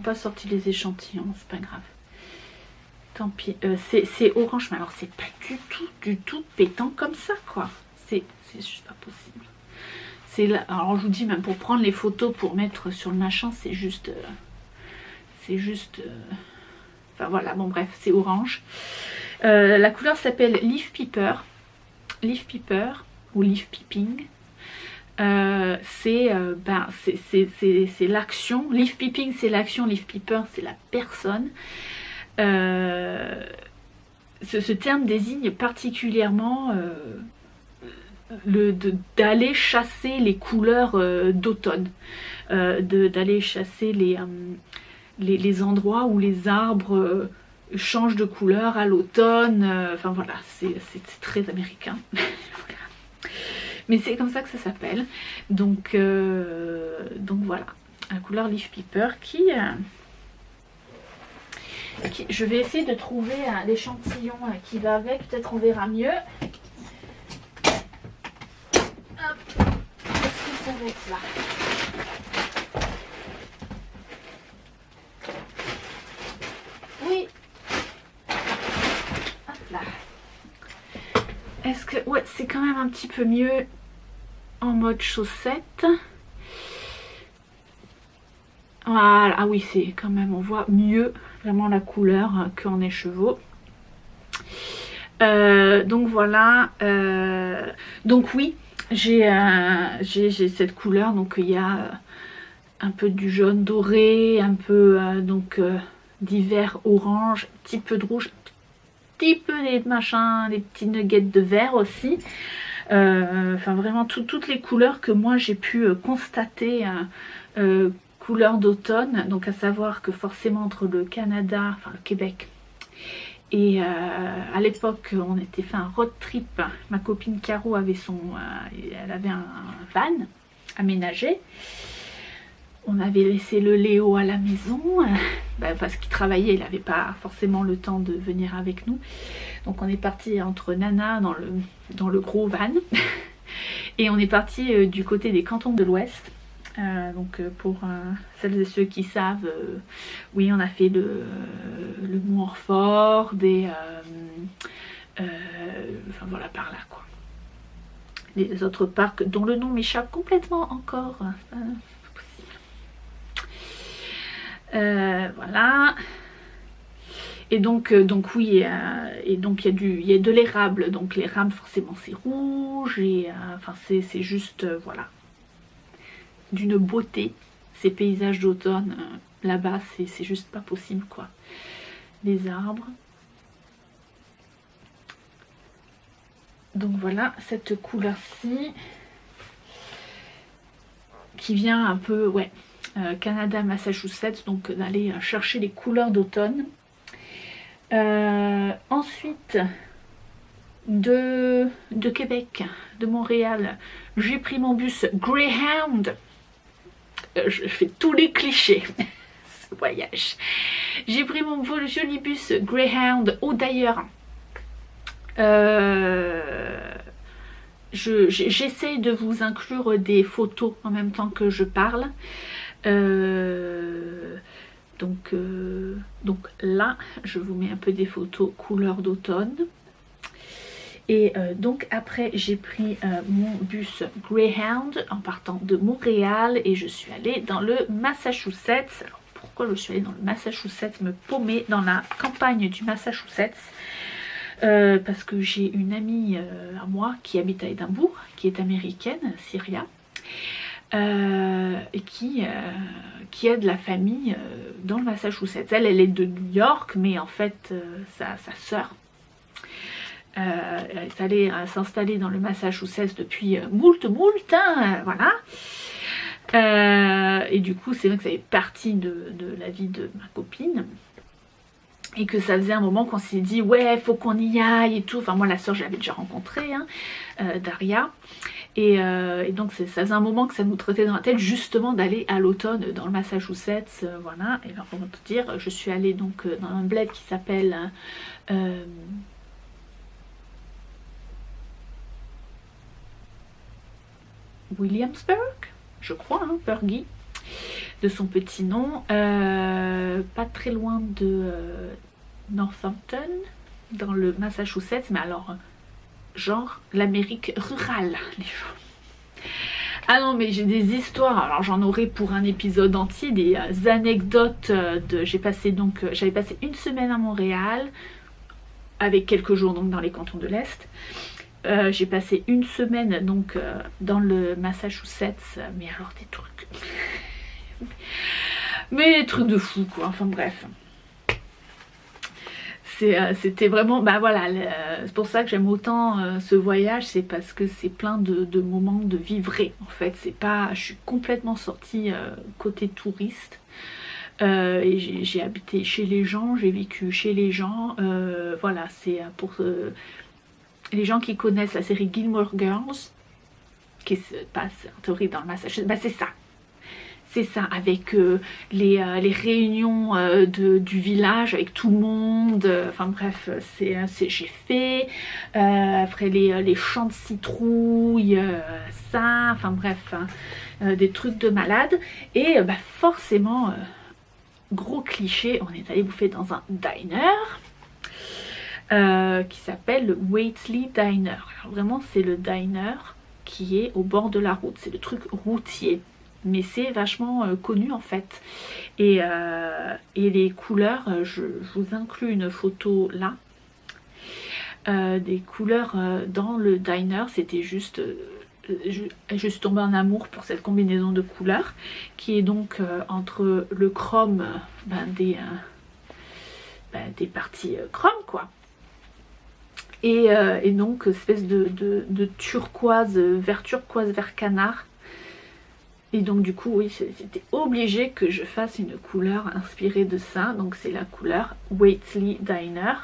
pas sorti les échantillons, c'est pas grave. Tant pis. C'est orange, mais alors c'est pas du tout pétant comme ça, quoi. C'est juste pas possible. C'est là... Alors je vous dis, même pour prendre les photos, pour mettre sur le machin, c'est juste... Enfin voilà, bon bref, c'est orange. La couleur s'appelle Leaf Peeper. Leaf Peeper ou Leaf Peeping. C'est l'action. Leaf Peeping, c'est l'action. Leaf Peeper, c'est la personne. Ce terme désigne particulièrement d'aller chasser les couleurs d'automne. D'aller chasser les endroits où les arbres changent de couleur à l'automne. Enfin voilà, c'est très américain. Mais c'est comme ça que ça s'appelle. Donc voilà, la couleur Leaf Peeper qui je vais essayer de trouver l'échantillon qui va avec, peut-être on verra mieux. Hop, est-ce que ça va être là? Oui. Hop là. Est-ce que... Ouais, c'est quand même un petit peu mieux en mode chaussette. Voilà, ah oui, c'est quand même, on voit mieux vraiment la couleur qu'en écheveau. Donc voilà, donc oui, j'ai cette couleur, donc il y a un peu du jaune doré, un peu du vert orange, un petit peu de rouge, un petit peu des machins, des petits nuggets de vert aussi. Enfin vraiment toutes les couleurs que moi j'ai pu constater, couleurs d'automne, donc à savoir que forcément entre le Canada, enfin le Québec, et à l'époque on était fait un road trip. Ma copine Caro avait elle avait un van aménagé. On avait laissé le Léo à la maison parce qu'il travaillait, il n'avait pas forcément le temps de venir avec nous. Donc on est parti entre Nana dans le gros van et on est parti du côté des cantons de l'Ouest. Donc pour celles et ceux qui savent, oui, on a fait le Montfort, enfin voilà, par là quoi. Les autres parcs dont le nom m'échappe complètement encore. Voilà. Et donc oui, et donc il y a de l'érable, donc l'érable forcément c'est rouge, et enfin c'est juste voilà, d'une beauté. Ces paysages d'automne là-bas, c'est juste pas possible quoi. Les arbres. Donc voilà, cette couleur-ci qui vient un peu, ouais, Canada, Massachusetts, donc d'aller chercher les couleurs d'automne. Ensuite, de Québec, de Montréal, j'ai pris mon bus Greyhound. Je fais tous les clichés. voyage. J'ai pris mon joli bus Greyhound. Oh d'ailleurs, j'essaie de vous inclure des photos en même temps que je parle. Donc là, je vous mets un peu des photos couleur d'automne. Et donc après, j'ai pris mon bus Greyhound en partant de Montréal et je suis allée dans le Massachusetts. Alors pourquoi je suis allée dans le Massachusetts, me paumer dans la campagne du Massachusetts? Parce que j'ai une amie à moi qui habite à Édimbourg, qui est américaine, Syria, et qui a de la famille dans le Massachusetts. Elle est de New York, mais en fait sa sœur elle est allée s'installer dans le Massachusetts depuis moult, hein, voilà. Et du coup c'est vrai que ça fait partie de la vie de ma copine. Et que ça faisait un moment qu'on s'est dit ouais faut qu'on y aille et tout. Enfin moi la soeur je l'avais déjà rencontrée, hein, Daria. Et donc ça faisait un moment que ça nous traitait dans la tête justement d'aller à l'automne dans le Massachusetts, voilà. Et alors pour te dire, je suis allée donc dans un bled qui s'appelle Williamsburg, je crois, hein, Burgie, de son petit nom, pas très loin de Northampton, dans le Massachusetts, mais alors genre l'Amérique rurale, les gens. Ah non mais j'ai des histoires, alors j'en aurai pour un épisode entier, des anecdotes j'avais passé une semaine à Montréal, avec quelques jours donc dans les cantons de l'Est. J'ai passé une semaine donc dans le Massachusetts, mais alors des trucs... mais des trucs de fou quoi, enfin bref. C'était vraiment, bah voilà, c'est pour ça que j'aime autant ce voyage, c'est parce que c'est plein de moments de vie vrai en fait. C'est pas, je suis complètement sortie côté touriste. Et j'ai habité chez les gens, j'ai vécu chez les gens, voilà, c'est pour les gens qui connaissent la série Gilmore Girls, qui se passe en théorie dans le Massachusetts, bah c'est ça, avec les réunions du village avec tout le monde, enfin bref, j'ai fait, après les champs de citrouilles, ça, enfin bref, hein, des trucs de malade, et bah forcément, gros cliché, on est allé bouffer dans un diner, qui s'appelle le Waitley Diner. Alors vraiment c'est le diner qui est au bord de la route, c'est le truc routier, mais c'est vachement connu en fait. Et les couleurs, je vous inclus une photo là, des couleurs dans le diner, c'était juste... je suis tombée en amour pour cette combinaison de couleurs qui est donc entre le chrome, des parties chrome quoi. Et donc espèce de turquoise, vert turquoise, vert canard. Et donc du coup oui, c'était obligé que je fasse une couleur inspirée de ça. Donc c'est la couleur Waitley Diner.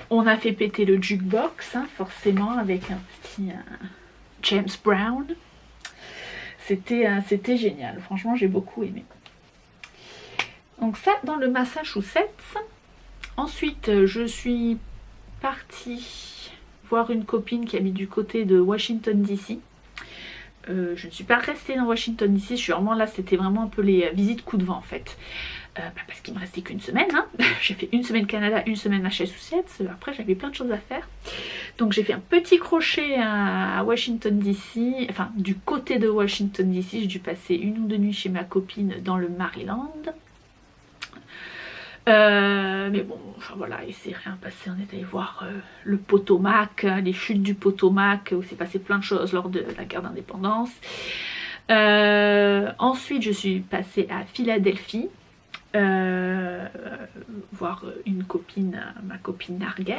On a fait péter le jukebox, hein, forcément, avec un petit James Brown. C'était génial, franchement j'ai beaucoup aimé. Donc ça dans le Massachusetts. Ensuite je suis partie voir une copine qui habite du côté de Washington DC. Je ne suis pas restée dans Washington DC, je suis vraiment là, c'était vraiment un peu les visites coup de vent en fait. Parce qu'il me restait qu'une semaine, hein. J'ai fait une semaine Canada, une semaine Massachusetts, après j'avais plein de choses à faire. Donc j'ai fait un petit crochet à Washington DC, enfin du côté de Washington DC, j'ai dû passer 1 ou 2 nuits chez ma copine dans le Maryland. Mais bon, enfin voilà, il s'est rien passé, on est allé voir le Potomac, les chutes du Potomac, où s'est passé plein de choses lors de la guerre d'indépendance. Ensuite je suis passée à Philadelphie, voir une copine, ma copine Narges.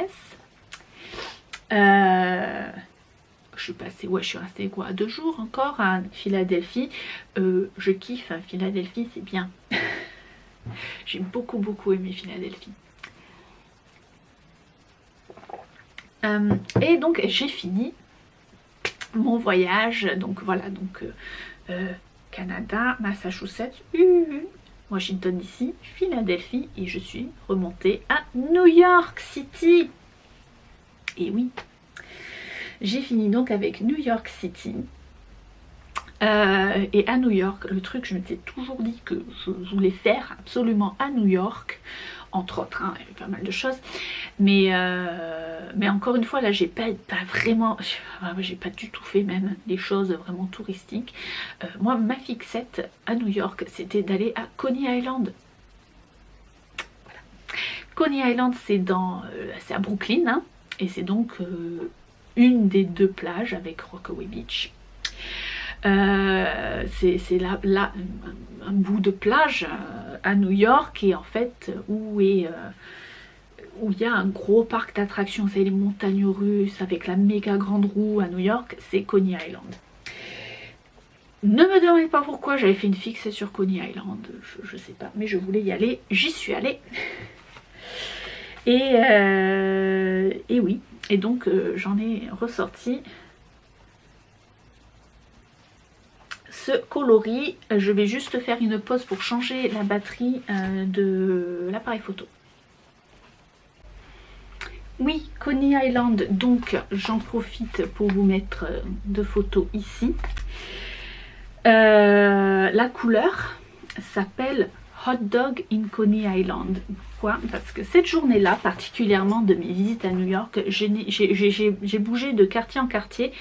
Je suis passée, ouais, je suis restée quoi, 2 jours encore à Philadelphie. Je kiffe, hein, Philadelphie, c'est bien. J'ai beaucoup aimé Philadelphie. Et donc j'ai fini mon voyage. Donc voilà, donc Canada, Massachusetts, Washington DC, Philadelphie et je suis remontée à New York City. Et oui, j'ai fini donc avec New York City. Et à New York, le truc, je m'étais toujours dit que je voulais faire absolument à New York, entre autres, hein, il y avait pas mal de choses, mais encore une fois, là, j'ai pas vraiment, j'ai pas du tout fait même des choses vraiment touristiques. Moi, ma fixette à New York, c'était d'aller à Coney Island. Voilà. Coney Island, c'est à Brooklyn, hein, et c'est donc une des deux plages avec Rockaway Beach. C'est là un bout de plage à New York et en fait où il y a un gros parc d'attractions, c'est les montagnes russes avec la méga grande roue à New York, c'est Coney Island. Ne me demandez pas pourquoi j'avais fait une fixe sur Coney Island, je sais pas, mais je voulais y aller, j'y suis allée. Et oui, et donc j'en ai ressorti ce coloris. Je vais juste faire une pause pour changer la batterie de l'appareil photo. Oui, Coney Island, donc j'en profite pour vous mettre deux photos ici. La couleur s'appelle Hot Dog in Coney Island. Pourquoi? Parce que cette journée-là, particulièrement de mes visites à New York, j'ai bougé de quartier en quartier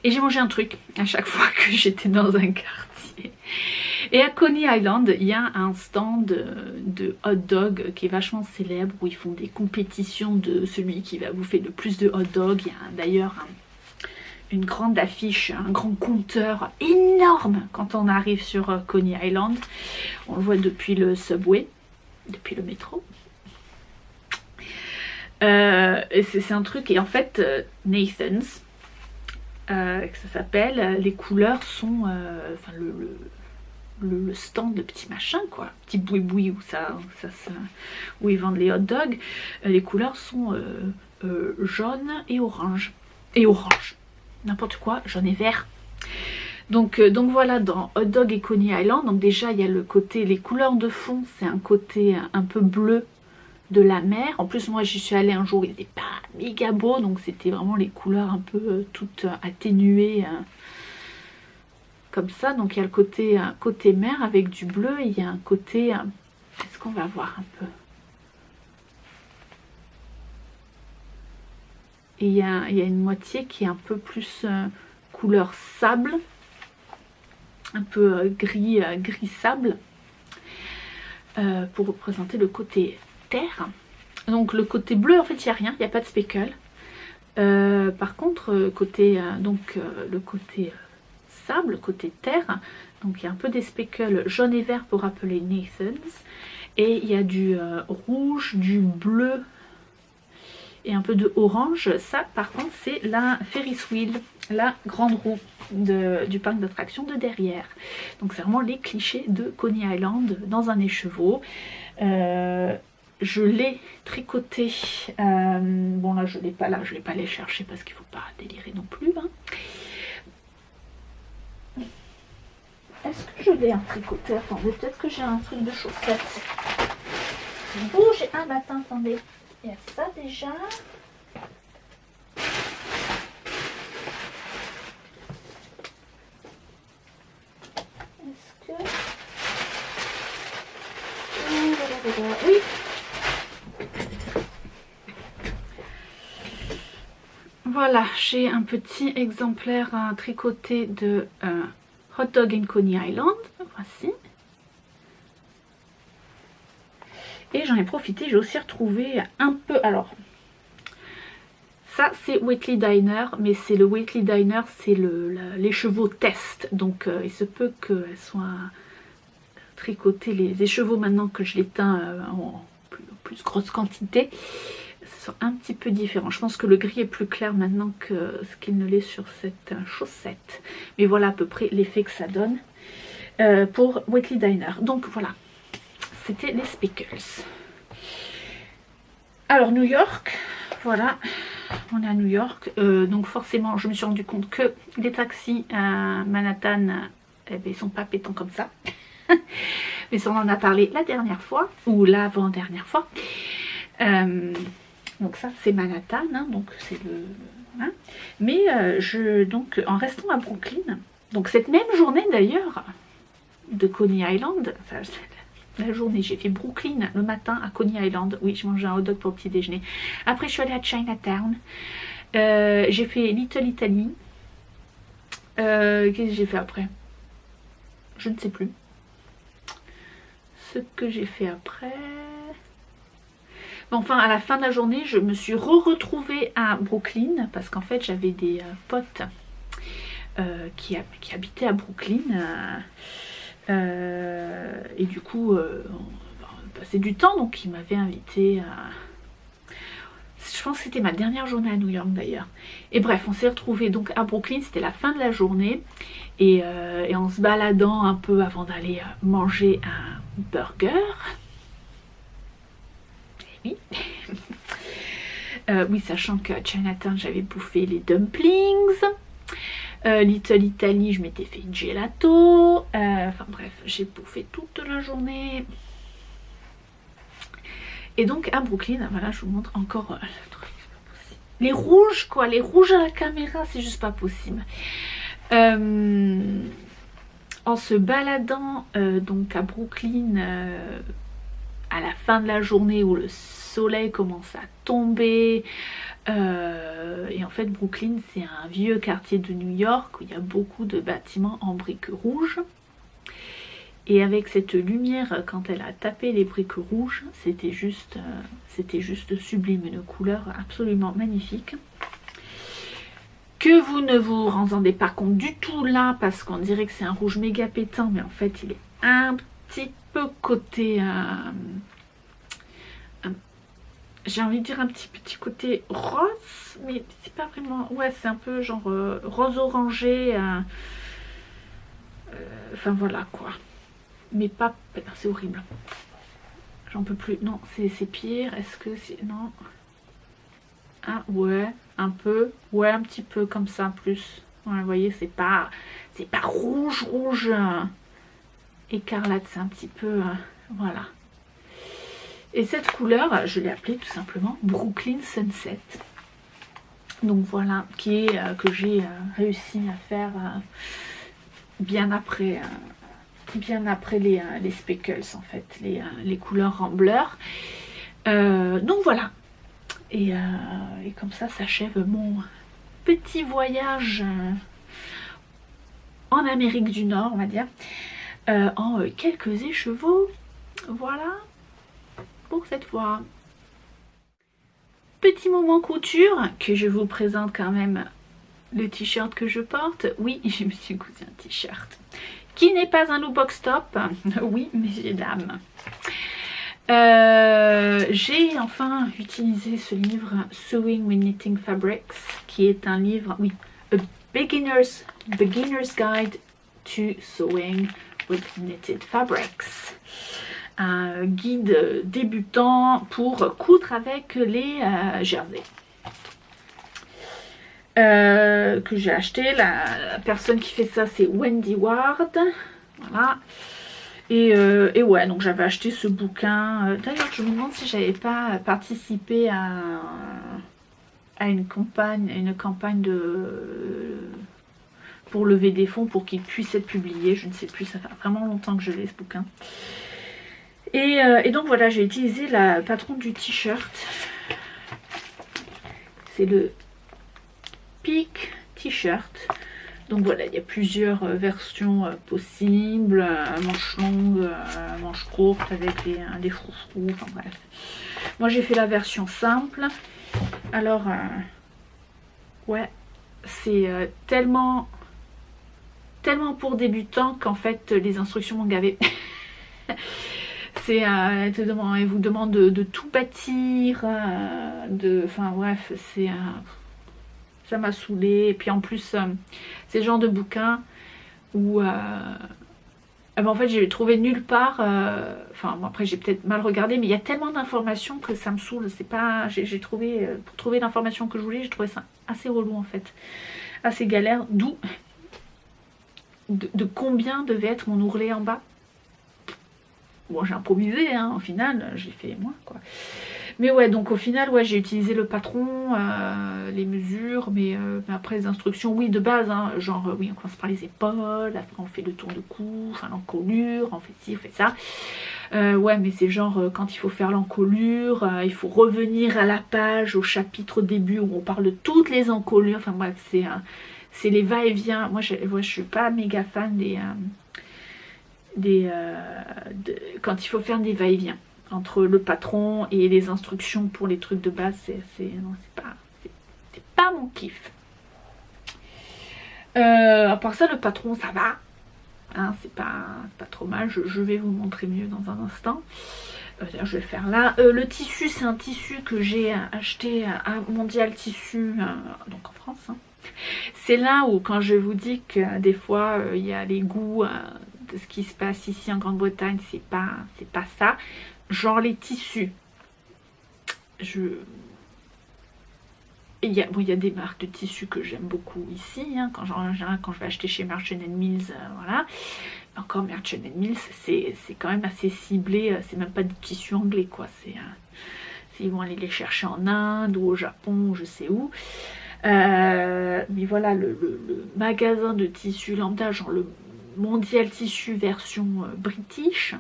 et j'ai mangé un truc à chaque fois que j'étais dans un quartier. Et à Coney Island, il y a un stand de hot dog qui est vachement célèbre où ils font des compétitions de celui qui va bouffer le plus de hot dog. Il y a d'ailleurs une grande affiche, un grand compteur énorme quand on arrive sur Coney Island. On le voit depuis le subway, depuis le métro. Et c'est un truc, et en fait, Nathan's, que ça s'appelle, les couleurs sont, enfin le stand, le petit machin quoi, petit boui-boui où ils vendent les hot dogs, les couleurs sont jaune et orange. Et orange. N'importe quoi, jaune et vert. Donc voilà, dans Hot Dog et Coney Island, donc déjà il y a le côté, les couleurs de fond, c'est un côté un peu bleu de la mer. En plus moi j'y suis allée un jour, il n'était pas méga beau, donc c'était vraiment les couleurs un peu toutes atténuées comme ça. Donc il y a le côté mer avec du bleu et il y a un côté, est-ce qu'on va voir un peu? Et il y a une moitié qui est un peu plus couleur sable, un peu gris sable, pour représenter le côté terre. Donc le côté bleu, en fait, il n'y a rien, il n'y a pas de speckle. Par contre, le côté sable, côté terre, donc il y a un peu des speckles jaune et vert pour rappeler Nathan's. Et il y a du rouge, du bleu et un peu de orange. Ça par contre c'est la Ferris wheel, la grande roue du parc d'attractions de derrière. Donc c'est vraiment les clichés de Coney Island dans un écheveau. Je l'ai tricoté, bon là je l'ai pas là, je vais pas aller chercher parce qu'il faut pas délirer non plus, hein. Est-ce que je l'ai un tricoté? Attendez, peut-être que j'ai un truc de chaussettes. J'ai un matin, attendez. Il y a ça déjà. Est-ce que... Oui. Voilà, j'ai un petit exemplaire tricoté de Hot Dog in Coney Island. Voici. Et j'en ai profité, j'ai aussi retrouvé un peu, alors ça c'est Wheatley Diner, mais c'est le Wheatley Diner, c'est l'écheveau test, donc il se peut qu'elle soit tricotée, les écheveaux maintenant que je les teins en plus grosse quantité, ce sont un petit peu différents. Je pense que le gris est plus clair maintenant que ce qu'il ne l'est sur cette chaussette, mais voilà à peu près l'effet que ça donne pour Wheatley Diner. Donc voilà. C'était les speckles. Alors New York, voilà, on est à New York, donc forcément je me suis rendu compte que les taxis à Manhattan eh ben, ils sont pas pétants comme ça. Mais ça, on en a parlé la dernière fois, ou l'avant-dernière fois. Donc ça, c'est Manhattan, hein, donc c'est le... Hein. Mais donc, en restant à Brooklyn, donc cette même journée d'ailleurs, de Coney Island, enfin, la journée, j'ai fait Brooklyn le matin à Coney Island. Oui, je mangeais un hot dog pour le petit déjeuner. Après, je suis allée à Chinatown. J'ai fait Little Italy. Qu'est-ce que j'ai fait après? Je ne sais plus. Ce que j'ai fait après... Enfin, à la fin de la journée, je me suis retrouvée à Brooklyn parce qu'en fait, j'avais des potes qui habitaient à Brooklyn. Et du coup, on passait du temps, donc ils m'avaient invité à... Je pense que c'était ma dernière journée à New York d'ailleurs. Et bref, on s'est retrouvés donc à Brooklyn, c'était la fin de la journée. Et en se baladant un peu avant d'aller manger un burger. Et oui. Oui, sachant qu'à Chinatown, j'avais bouffé les dumplings. Little Italy, je m'étais fait une gelato. Enfin bref, j'ai bouffé toute la journée. Et donc à Brooklyn, voilà, je vous montre encore le truc, c'est pas possible. Les rouges, quoi, les rouges à la caméra, c'est juste pas possible. En se baladant donc à Brooklyn à la fin de la journée où le soleil commence à tomber, et en fait Brooklyn c'est un vieux quartier de New York où il y a beaucoup de bâtiments en briques rouges. Et avec cette lumière, quand elle a tapé les briques rouges, c'était juste sublime, une couleur absolument magnifique. Que vous ne vous rendez pas compte du tout là, parce qu'on dirait que c'est un rouge méga pétant, mais en fait il est un petit peu côté... j'ai envie de dire un petit côté rose, mais c'est pas vraiment... Ouais, c'est un peu genre rose orangé. Enfin voilà quoi. Mais pas... C'est horrible. J'en peux plus. Non, c'est pire. Est-ce que c'est... Non. Ah, ouais, un peu. Ouais, un petit peu comme ça, plus. Ouais, vous voyez, c'est pas rouge, écarlate. C'est un petit peu... voilà. Et cette couleur, je l'ai appelée tout simplement Brooklyn Sunset. Donc voilà, qui est que j'ai réussi à faire bien après les speckles en fait, les couleurs Rambler. Donc voilà. Et comme ça s'achève mon petit voyage en Amérique du Nord, on va dire, en quelques écheveaux. Voilà pour cette fois. Petit moment couture, que je vous présente quand même le t-shirt que je porte. Oui, je me suis cousu un t-shirt qui n'est pas un lookbox top. Oui, messieurs dames. J'ai enfin utilisé ce livre Sewing with Knitting Fabrics, qui est un livre, oui, A Beginner's Guide to Sewing with Knitted Fabrics. Un guide débutant pour coudre avec les jerseys. Que j'ai acheté. La personne qui fait ça, c'est Wendy Ward. Voilà. Et ouais, donc j'avais acheté ce bouquin. D'ailleurs, je me demande si j'avais pas participé à une campagne pour lever des fonds pour qu'il puisse être publié. Je ne sais plus, ça fait vraiment longtemps que je l'ai ce bouquin. Et donc voilà, j'ai utilisé la patronne du t-shirt. C'est le Peak t-shirt. Donc voilà, il y a plusieurs versions possibles. Manches longues, manches courtes avec des froufrous, enfin bref. Moi j'ai fait la version simple. Alors, ouais, c'est tellement pour débutants qu'en fait les instructions m'ont gavé. Elle vous demande de tout bâtir, enfin bref, ça m'a saoulée. Et puis en plus, c'est le genre de bouquin où en fait j'ai trouvé nulle part, enfin bon, après j'ai peut-être mal regardé, mais il y a tellement d'informations que ça me saoule. C'est pas, j'ai trouvé, pour trouver l'information que je voulais, j'ai trouvé ça assez relou en fait, assez galère, d'où de combien devait être mon ourlet en bas. Bon, j'ai improvisé, hein, au final, j'ai fait moins, quoi. Mais ouais, donc au final, ouais, j'ai utilisé le patron, les mesures, mais après les instructions, oui, de base, hein, genre, oui, on commence par les épaules, après on fait le tour de cou, enfin l'encolure, on fait ci, on fait ça. Ouais, mais c'est genre, quand il faut faire l'encolure, il faut revenir à la page, au chapitre au début, où on parle de toutes les encolures, enfin bref, c'est les va-et-vient. Moi, je suis pas méga fan quand il faut faire des va-et-vient entre le patron et les instructions pour les trucs de base, non, c'est pas mon kiff. À part ça, le patron, ça va, hein, c'est pas trop mal. Je vais vous montrer mieux dans un instant. D'ailleurs, je vais le faire là. Le tissu, c'est un tissu que j'ai acheté à Mondial Tissu, donc en France, hein. C'est là où, quand je vous dis que des fois il y a les goûts de ce qui se passe ici en Grande-Bretagne, c'est pas ça. Genre les tissus. Il y a des marques de tissus que j'aime beaucoup ici, hein, quand je vais acheter chez Merchant Mills, voilà. Encore Merchant Mills, c'est quand même assez ciblé, c'est même pas des tissus anglais, quoi. Ils vont aller les chercher en Inde ou au Japon, ou je sais où. Mais voilà, le magasin de tissus lambda, genre le Mondial Tissu version british.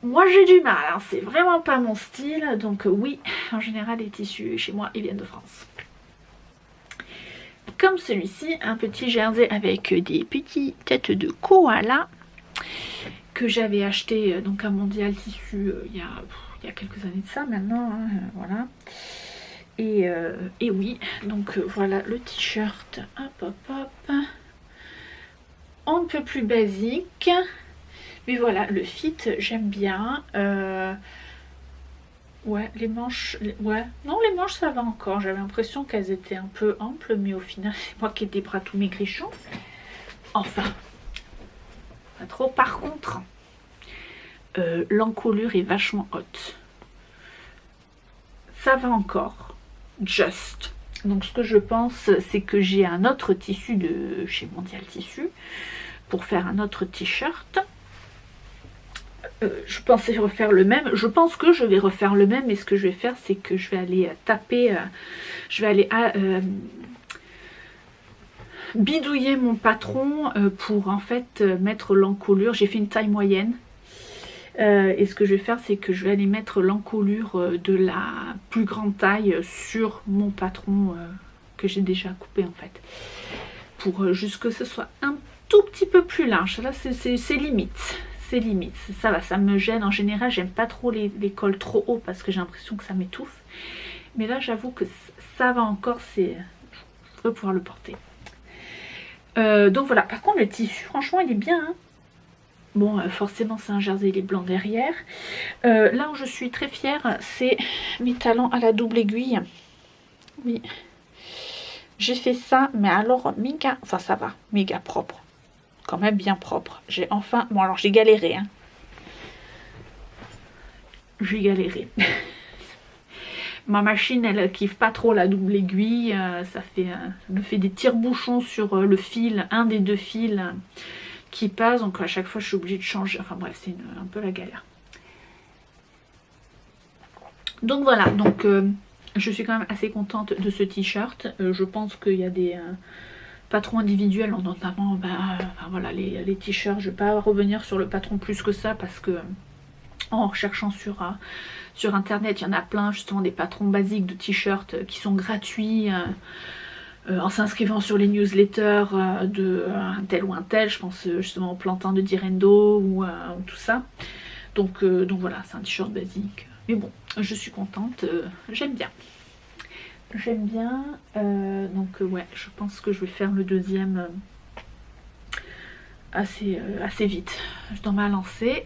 Moi j'ai du mal, hein, c'est vraiment pas mon style, donc oui, en général les tissus chez moi ils viennent de France. Comme celui-ci, un petit jersey avec des petites têtes de koala que j'avais acheté donc à Mondial Tissu il y a quelques années de ça maintenant, hein, voilà. Et oui, donc voilà le t-shirt, hop hop hop, on ne peut plus basique, mais voilà, le fit j'aime bien. Ouais, les manches, ouais, non, les manches ça va encore, j'avais l'impression qu'elles étaient un peu amples, mais au final c'est moi qui ai des bras tout maigrichons, enfin pas trop. Par contre l'encolure est vachement haute, ça va encore, just. Donc ce que je pense, c'est que j'ai un autre tissu de chez Mondial Tissu pour faire un autre t-shirt. Je pensais refaire le même, je pense que je vais refaire le même, mais ce que je vais faire, c'est que je vais aller taper, je vais aller bidouiller mon patron pour en fait mettre l'encolure. J'ai fait une taille moyenne. Et ce que je vais faire, c'est que je vais aller mettre l'encolure de la plus grande taille sur mon patron que j'ai déjà coupé en fait. Pour juste que ce soit un tout petit peu plus large. Là, c'est limite. C'est limite. Ça va, ça me gêne. En général, j'aime pas trop les cols trop hauts parce que j'ai l'impression que ça m'étouffe. Mais là, j'avoue que ça va encore. Je vais pouvoir le porter. Donc voilà. Par contre, le tissu, franchement, il est bien, hein. Bon, forcément, c'est un jersey, il est blanc derrière. Là où je suis très fière, c'est mes talons à la double aiguille. Oui. J'ai fait ça, mais alors, méga... Enfin, ça va, méga propre. Quand même bien propre. J'ai enfin... Bon, alors, j'ai galéré, hein. J'ai galéré. Ma machine, elle kiffe pas trop la double aiguille. Ça me fait des tire-bouchons sur le fil, un des deux fils qui passe, donc à chaque fois je suis obligée de changer, enfin bref, c'est un peu la galère. Donc voilà, donc je suis quand même assez contente de ce t-shirt. Je pense qu'il y a des patrons individuels, notamment enfin, voilà, les t-shirts. Je ne vais pas revenir sur le patron plus que ça parce que en recherchant sur internet, il y en a plein, justement des patrons basiques de t-shirts qui sont gratuits. En s'inscrivant sur les newsletters de un tel ou un tel, je pense justement au plantain de Direndo ou tout ça. Donc voilà, c'est un t-shirt basique. Mais bon, je suis contente, j'aime bien. J'aime bien. Donc ouais, je pense que je vais faire le deuxième assez vite dans ma lancée.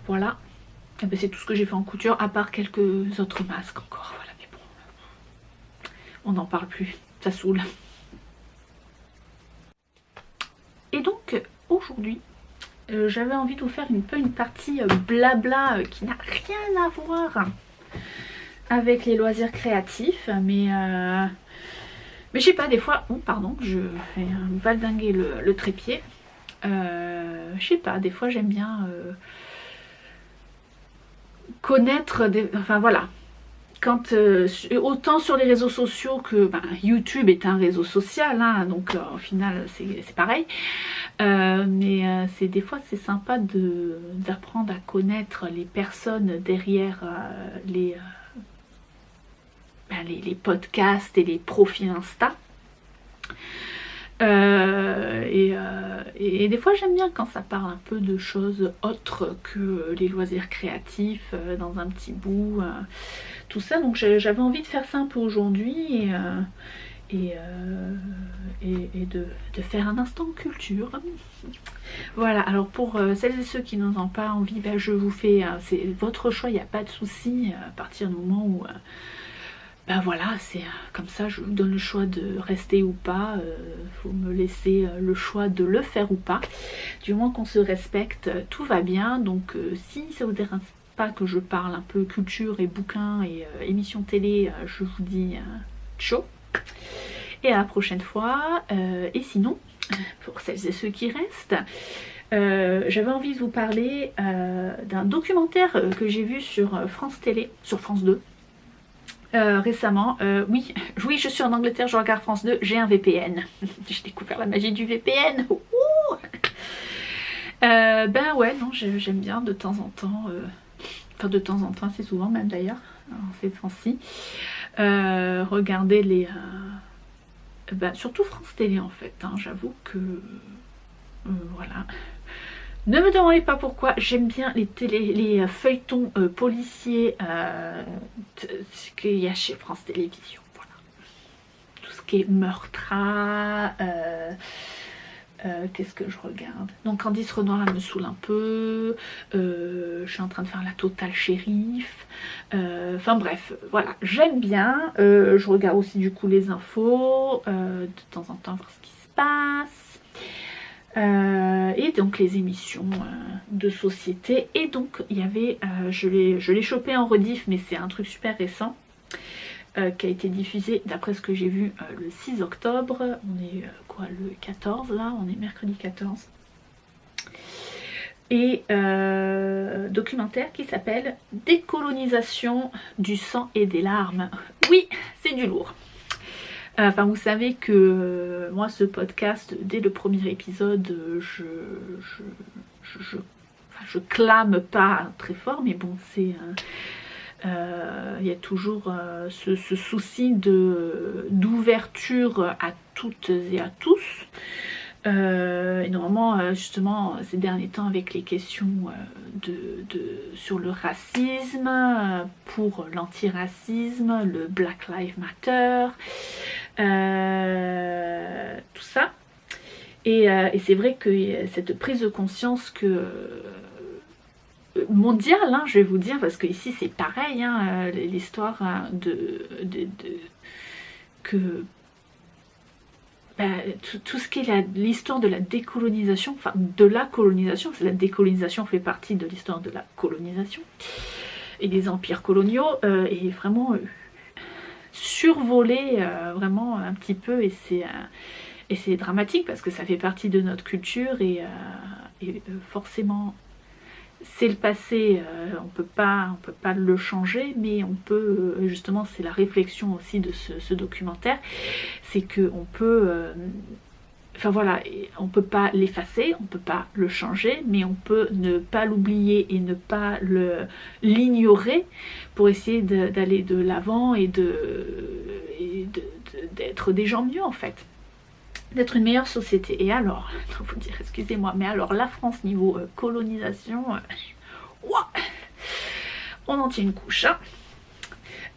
Voilà. Et ben, c'est tout ce que j'ai fait en couture, à part quelques autres masques encore. Voilà, mais bon, on n'en parle plus. Ça saoule. Et donc aujourd'hui j'avais envie de vous faire un peu une partie blabla qui n'a rien à voir avec les loisirs créatifs, mais Mais je sais pas, des fois, oh pardon, je vais valdinguer le trépied. Je sais pas, des fois j'aime bien connaître des... Enfin voilà, quand autant sur les réseaux sociaux que YouTube est un réseau social, hein, donc au final c'est pareil. Mais c'est des fois c'est sympa d'apprendre à connaître les personnes derrière les podcasts et les profils Insta. Et des fois j'aime bien quand ça parle un peu de choses autres que les loisirs créatifs dans un petit bout, tout ça. Donc j'avais envie de faire ça un peu aujourd'hui et de faire un instant culture. Voilà, alors pour celles et ceux qui n'en ont pas envie, ben je vous fais, c'est votre choix, il n'y a pas de souci à partir du moment où... ben voilà, c'est comme ça, je vous donne le choix de rester ou pas. Faut me laisser le choix de le faire ou pas. Du moment qu'on se respecte, tout va bien. Donc si ça vous dérange pas que je parle un peu culture et bouquins et émissions télé, je vous dis ciao. Et à la prochaine fois. Et sinon, pour celles et ceux qui restent, j'avais envie de vous parler d'un documentaire que j'ai vu sur France Télé, sur France 2. Récemment, oui, je suis en Angleterre, je regarde France 2, j'ai un VPN. J'ai découvert la magie du VPN. Ben ouais, non, j'aime bien de temps en temps, enfin de temps en temps, assez souvent même d'ailleurs, en ces temps-ci, regarder les... ben, surtout France Télé en fait, hein, j'avoue que... voilà. Ne me demandez pas pourquoi, j'aime bien les feuilletons policiers qu'il y a chez France Télévisions. Voilà. Tout ce qui est meurtre, qu'est-ce que je regarde? Donc Candice Renoir, elle me saoule un peu. Je suis en train de faire la Total Shérif. Enfin bref, voilà, j'aime bien. Je regarde aussi du coup les infos, de temps en temps voir ce qui se passe. Et donc les émissions de société. Et donc il y avait, je l'ai chopé en rediff, mais c'est un truc super récent qui a été diffusé d'après ce que j'ai vu le 6 octobre. On est quoi, le 14 là, on est mercredi 14. Et documentaire qui s'appelle Décolonisation du sang et des larmes. Oui, c'est du lourd. Enfin, vous savez que moi, ce podcast, dès le premier épisode, je clame pas très fort, mais bon, c'est... il y a toujours ce souci d'ouverture à toutes et à tous. Et normalement, justement, ces derniers temps, avec les questions sur le racisme, pour l'antiracisme, le Black Lives Matter, tout ça. Et c'est vrai que cette prise de conscience que mondiale, hein, je vais vous dire, parce que ici c'est pareil, hein, l'histoire que tout ce qui est l'histoire de la décolonisation, enfin de la colonisation, parce que la décolonisation fait partie de l'histoire de la colonisation et des empires coloniaux, est vraiment survolé vraiment un petit peu, et c'est dramatique parce que ça fait partie de notre culture et forcément c'est le passé, on peut pas le changer, mais on peut justement, c'est la réflexion aussi de ce documentaire, c'est que on peut enfin voilà, on peut pas l'effacer, on peut pas le changer, mais on peut ne pas l'oublier et ne pas l'ignorer pour essayer d'aller de l'avant et d'être des gens mieux en fait, d'être une meilleure société. Et alors, il faut dire, excusez-moi, mais alors la France niveau colonisation, on en tient une couche, hein.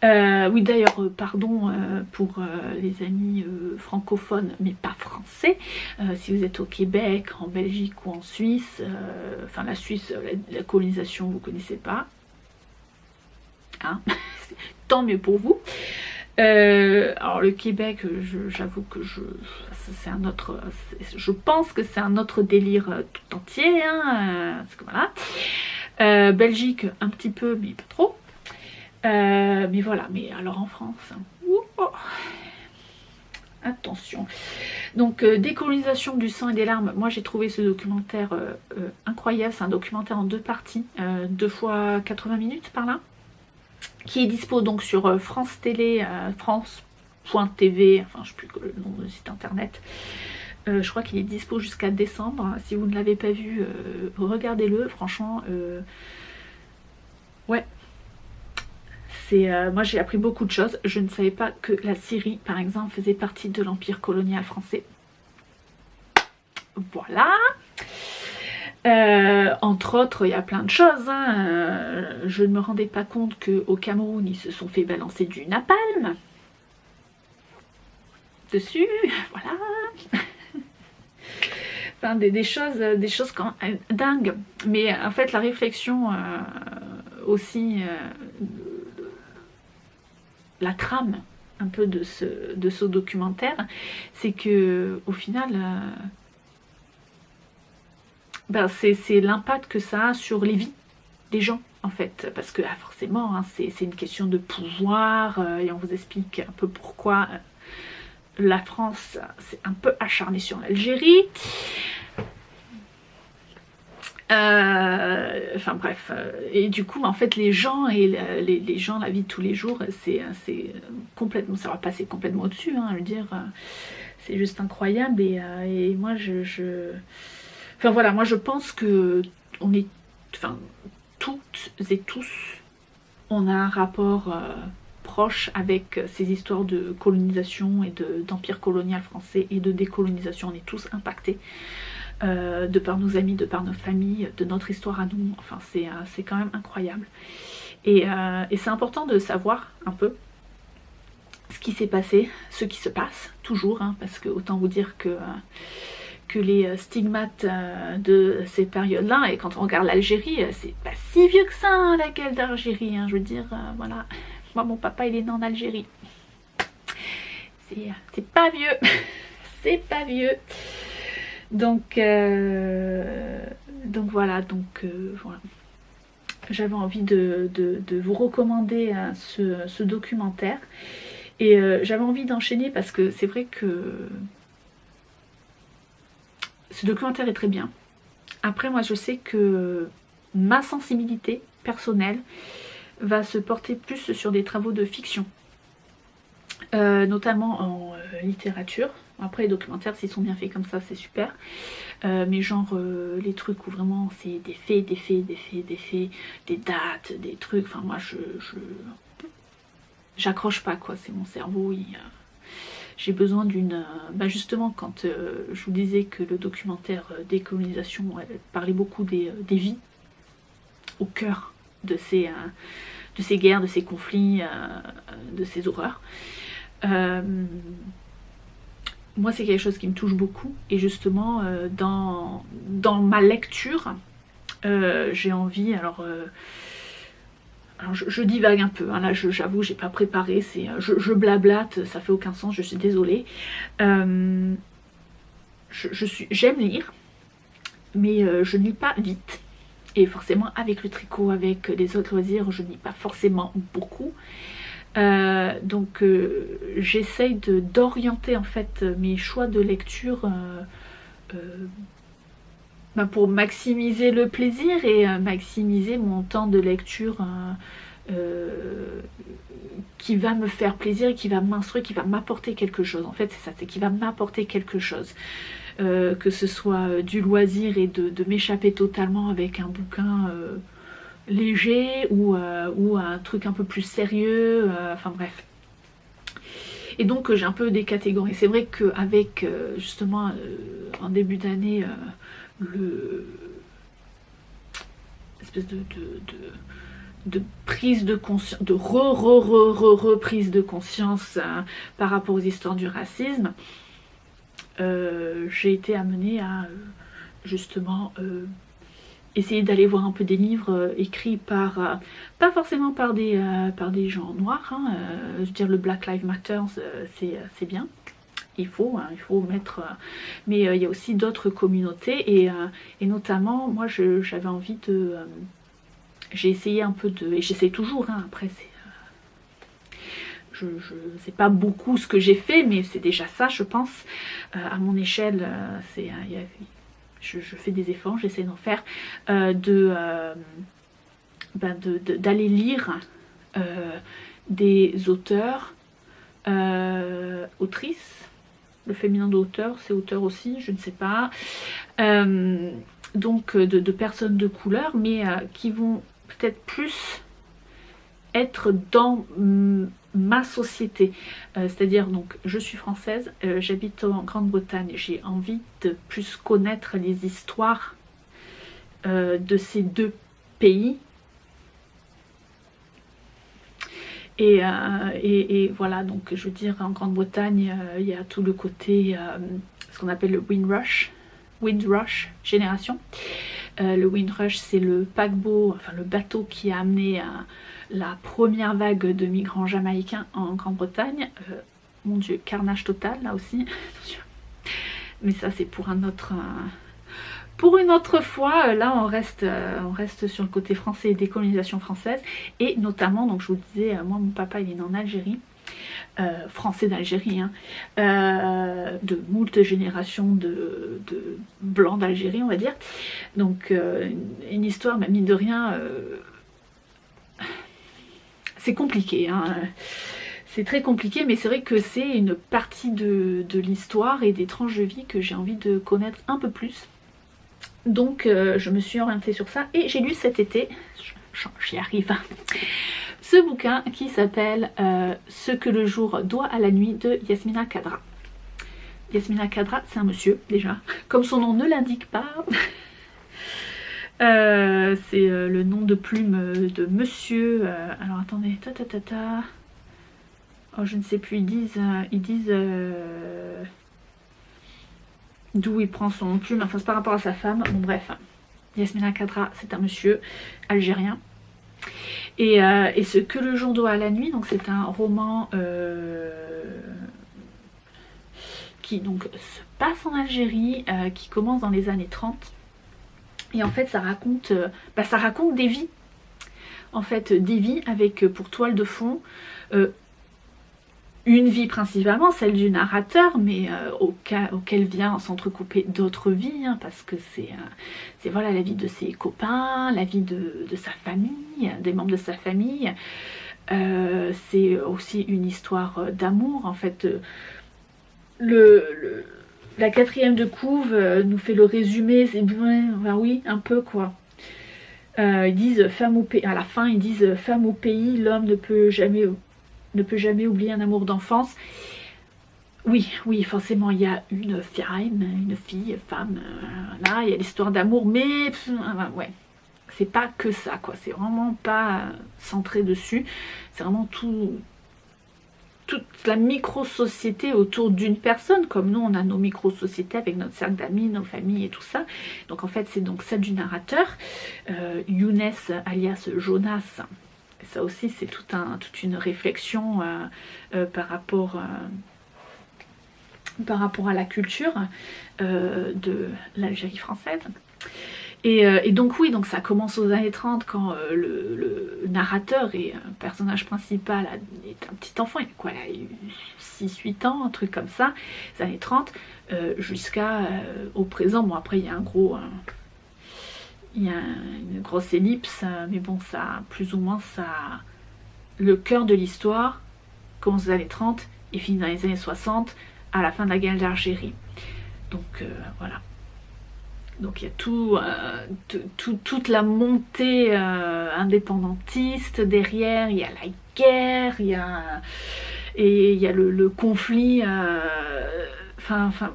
Oui d'ailleurs, pardon pour les amis francophones mais pas français, si vous êtes au Québec, en Belgique ou en Suisse, enfin la Suisse, la colonisation vous connaissez pas, hein. Tant mieux pour vous. Alors le Québec, j'avoue que c'est un autre, je pense que c'est un autre délire tout entier, hein, parce que voilà. Belgique un petit peu mais pas trop. Mais voilà, mais alors en France, Attention. Donc décolonisation du sang et des larmes, moi j'ai trouvé ce documentaire incroyable, c'est un documentaire en 2 parties, 2 fois 80 minutes par là, qui est dispo donc sur France Télé, France.tv, enfin je sais plus le nom de site internet. Je crois qu'il est dispo jusqu'à décembre. Si vous ne l'avez pas vu, regardez-le. Franchement, ouais. Moi j'ai appris beaucoup de choses. Je ne savais pas que la Syrie, par exemple, faisait partie de l'empire colonial français. Voilà. Entre autres, il y a plein de choses. Hein. Je ne me rendais pas compte qu'au Cameroun, ils se sont fait balancer du napalm dessus. Voilà. Enfin, des choses quand même dingues. Mais en fait, la réflexion aussi, la trame un peu de ce documentaire, c'est que au final, c'est l'impact que ça a sur les vies des gens en fait, parce que forcément hein, c'est une question de pouvoir et on vous explique un peu pourquoi la France s'est un peu acharnée sur l'Algérie. Enfin bref, et du coup en fait les gens et les gens, la vie de tous les jours, c'est complètement, ça va passer complètement au-dessus, hein, je veux dire, c'est juste incroyable et moi enfin voilà, moi je pense que on est, enfin toutes et tous, on a un rapport proche avec ces histoires de colonisation et d'empire colonial français et de décolonisation, on est tous impactés. De par nos amis, de par notre famille, de notre histoire à nous, enfin c'est quand même incroyable. Et c'est important de savoir un peu ce qui s'est passé, ce qui se passe, toujours, hein, parce que autant vous dire que les stigmates de ces périodes-là, et quand on regarde l'Algérie, c'est pas si vieux que ça, hein, la guerre d'Algérie, hein, je veux dire, voilà, moi mon papa il est né en Algérie, c'est pas vieux, c'est pas vieux. Donc voilà, voilà. J'avais envie de vous recommander ce documentaire. Et j'avais envie d'enchaîner parce que c'est vrai que ce documentaire est très bien. Après, moi, je sais que ma sensibilité personnelle va se porter plus sur des travaux de fiction. Notamment en littérature. Après les documentaires s'ils sont bien faits comme ça c'est super, mais genre les trucs où vraiment c'est des faits, des dates, des trucs, enfin moi j'accroche pas quoi, c'est mon cerveau, j'ai besoin d'une... justement quand je vous disais que le documentaire Décolonisation parlait beaucoup des vies au cœur de ces guerres, de ces conflits, de ces horreurs. Moi c'est quelque chose qui me touche beaucoup et justement dans ma lecture j'ai envie, alors je divague un peu, hein, là j'avoue j'ai pas préparé, je blablate, ça fait aucun sens, je suis désolée. J'aime lire mais je ne lis pas vite et forcément avec le tricot, avec les autres loisirs je ne lis pas forcément beaucoup. Donc j'essaye d'orienter en fait mes choix de lecture pour maximiser le plaisir et maximiser mon temps de lecture qui va me faire plaisir et qui va m'instruire, qui va m'apporter quelque chose. En fait c'est ça, c'est qui va m'apporter quelque chose. Que ce soit du loisir et de m'échapper totalement avec un bouquin léger ou un truc un peu plus sérieux, enfin bref. Et donc j'ai un peu des catégories. C'est vrai qu'avec justement en début d'année espèce de prise de conscience, de reprise de conscience par rapport aux histoires du racisme, j'ai été amenée à justement essayer d'aller voir un peu des livres écrits par, pas forcément par des gens noirs, hein, je veux dire le Black Lives Matter c'est bien, il faut mettre, mais il y a aussi d'autres communautés et notamment moi j'avais envie de, j'ai essayé un peu de, et j'essaie toujours, hein, après c'est sais pas beaucoup ce que j'ai fait, mais c'est déjà ça, je pense. À mon échelle, je fais des efforts, j'essaie d'en faire, d'aller lire des auteurs, autrices. Le féminin d'auteur, c'est auteur aussi, je ne sais pas. Donc de personnes de couleur, mais qui vont peut-être plus être dans ma société. C'est-à-dire, donc, je suis française, j'habite en Grande-Bretagne, j'ai envie de plus connaître les histoires de ces deux pays. Et voilà, donc je veux dire, en Grande-Bretagne, il y a tout le côté, ce qu'on appelle le Windrush génération. Le Windrush, c'est le paquebot, enfin le bateau qui a amené la première vague de migrants jamaïcains en Grande-Bretagne. Mon Dieu, carnage total là aussi. Mais ça, c'est pour un autre... Pour une autre fois, là on reste sur le côté français et décolonisation française, et notamment, donc je vous disais, moi mon papa il est né en Algérie, français d'Algérie, hein, de moult générations de blancs d'Algérie on va dire, donc une histoire, mais mine de rien, c'est compliqué, hein. C'est très compliqué, mais c'est vrai que c'est une partie de l'histoire et des tranches de vie que j'ai envie de connaître un peu plus. Donc je me suis orientée sur ça et j'ai lu cet été, j'y arrive, ce bouquin qui s'appelle Ce que le jour doit à la nuit de Yasmina Khadra. Yasmina Khadra, c'est un monsieur déjà, comme son nom ne l'indique pas. C'est le nom de plume de monsieur. Alors attendez, oh, je ne sais plus, ils disent d'où il prend son nom de plume, enfin c'est par rapport à sa femme, bon bref. Yasmina Khadra, c'est un monsieur algérien. Et Ce que le jour doit à la nuit, donc c'est un roman qui donc se passe en Algérie, qui commence dans les années 30. Et en fait ça raconte des vies. En fait des vies avec pour toile de fond une vie principalement, celle du narrateur, mais auquel vient s'entrecouper d'autres vies, hein, parce que c'est voilà, la vie de ses copains, la vie de sa famille, des membres de sa famille. C'est aussi une histoire d'amour, en fait. La quatrième de couve nous fait le résumé, c'est ben oui, un peu quoi. Ils disent femme au pays, à la fin ils disent femme au pays, l'homme ne peut jamais oublier un amour d'enfance. Oui, forcément, il y a une femme, là, il y a l'histoire d'amour, mais ouais, c'est pas que ça, quoi. C'est vraiment pas centré dessus. C'est vraiment toute la micro-société autour d'une personne, comme nous, on a nos micro-sociétés avec notre cercle d'amis, nos familles et tout ça. Donc, en fait, c'est donc celle du narrateur, Younes, alias Jonas. Ça aussi, c'est toute une réflexion par rapport à la culture de l'Algérie française. Et donc oui, donc ça commence aux années 30 quand le narrateur et personnage principal est un petit enfant, il a eu 6-8 ans, un truc comme ça, les années 30, jusqu'à au présent. Bon, après il y a une grosse ellipse, mais bon, ça, plus ou moins, ça, le cœur de l'histoire commence aux années 30 et finit dans les années 60, à la fin de la guerre d'Algérie. Donc voilà. Donc il y a toute la montée indépendantiste derrière, il y a la guerre, il y a le conflit...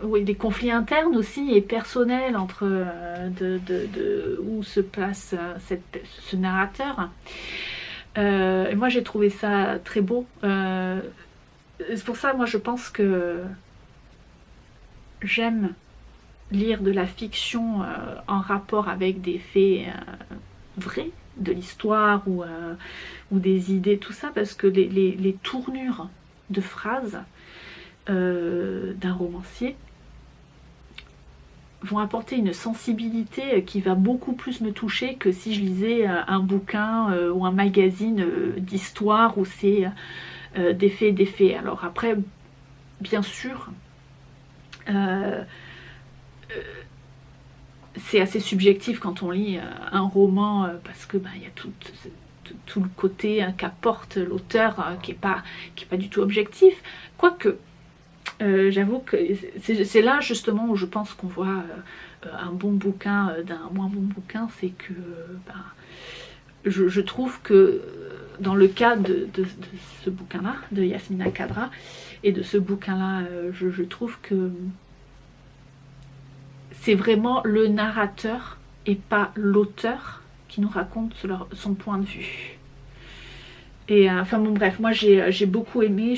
oui, des conflits internes aussi et personnels entre où se place ce narrateur. Et moi j'ai trouvé ça très beau. C'est pour ça, moi je pense que j'aime lire de la fiction en rapport avec des faits vrais de l'histoire ou des idées, tout ça, parce que les tournures de phrases d'un romancier vont apporter une sensibilité qui va beaucoup plus me toucher que si je lisais un bouquin ou un magazine d'histoire où c'est d'effet. Alors après, bien sûr, c'est assez subjectif quand on lit un roman parce que il y a tout le côté qu'apporte l'auteur qui est pas du tout objectif. Quoique, j'avoue que c'est là justement où je pense qu'on voit un bon bouquin d'un moins bon bouquin, c'est que je trouve que dans le cas de ce bouquin-là, de Yasmina Khadra, et de ce bouquin-là, je trouve que c'est vraiment le narrateur et pas l'auteur qui nous raconte son point de vue. Et enfin bon bref, moi j'ai beaucoup aimé.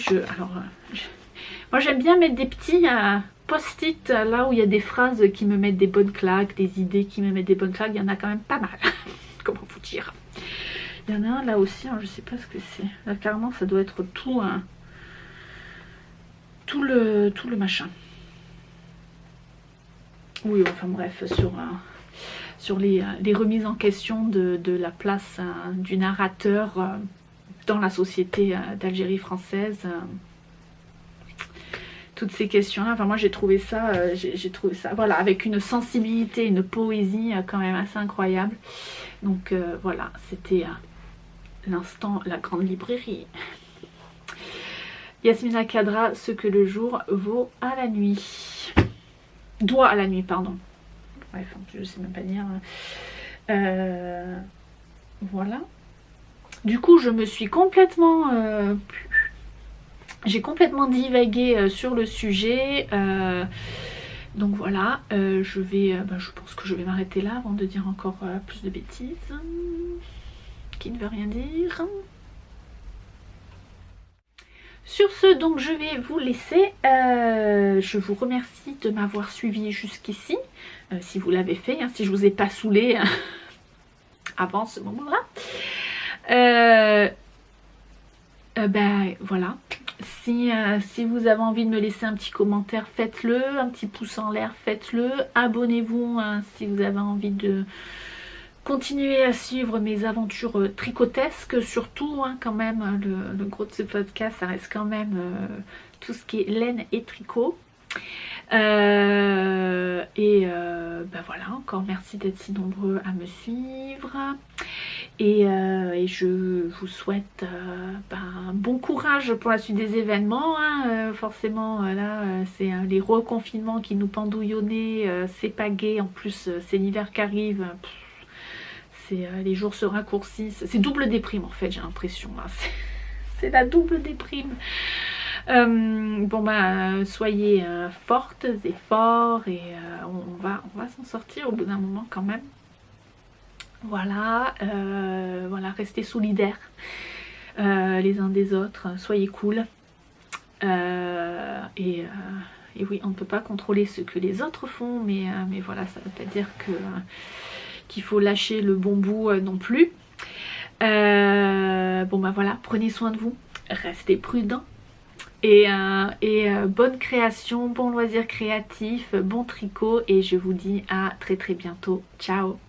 Moi j'aime bien mettre des petits post-it là où il y a des phrases qui me mettent des bonnes claques, des idées qui me mettent des bonnes claques. Il y en a quand même pas mal. Comment vous dire? Il y en a un là aussi, hein, je sais pas ce que c'est. Là carrément ça doit être tout le machin. Oui, enfin bref, sur les remises en question de la place du narrateur dans la société d'Algérie française. Toutes ces questions-là, enfin moi j'ai trouvé ça, voilà, avec une sensibilité, une poésie quand même assez incroyable. Donc voilà, c'était l'instant La Grande Librairie. Yasmina Khadra, Ce que le jour vaut à la nuit. Doit à la nuit, pardon. Bref, je sais même pas dire. Voilà. Du coup, je me suis complètement... j'ai complètement divagué sur le sujet. Donc voilà, je pense que je vais m'arrêter là avant de dire encore plus de bêtises. Qui ne veut rien dire. Sur ce, donc je vais vous laisser. Je vous remercie de m'avoir suivi jusqu'ici. Si vous l'avez fait, hein, si je vous ai pas saoulé avant ce moment-là. Voilà. Si vous avez envie de me laisser un petit commentaire, faites-le. Un petit pouce en l'air, faites-le. Abonnez-vous si vous avez envie de continuer à suivre mes aventures tricotesques, surtout quand même. Le gros de ce podcast, ça reste quand même tout ce qui est laine et tricot. Voilà, encore merci d'être si nombreux à me suivre. Et je vous souhaite bon courage pour la suite des événements. Forcément, là, c'est les reconfinements qui nous pendouillent au nez. C'est pas gai. En plus, c'est l'hiver qui arrive. Les jours se raccourcissent. C'est double déprime, en fait, j'ai l'impression. C'est la double déprime. Soyez fortes et forts. Et on va s'en sortir au bout d'un moment quand même. Voilà, restez solidaires les uns des autres, soyez cool. Et oui, on ne peut pas contrôler ce que les autres font, mais voilà, ça ne veut pas dire qu'il faut lâcher le bon bout non plus. Voilà, prenez soin de vous, restez prudents. Et bonne création, bon loisir créatif, bon tricot, et je vous dis à très très bientôt. Ciao!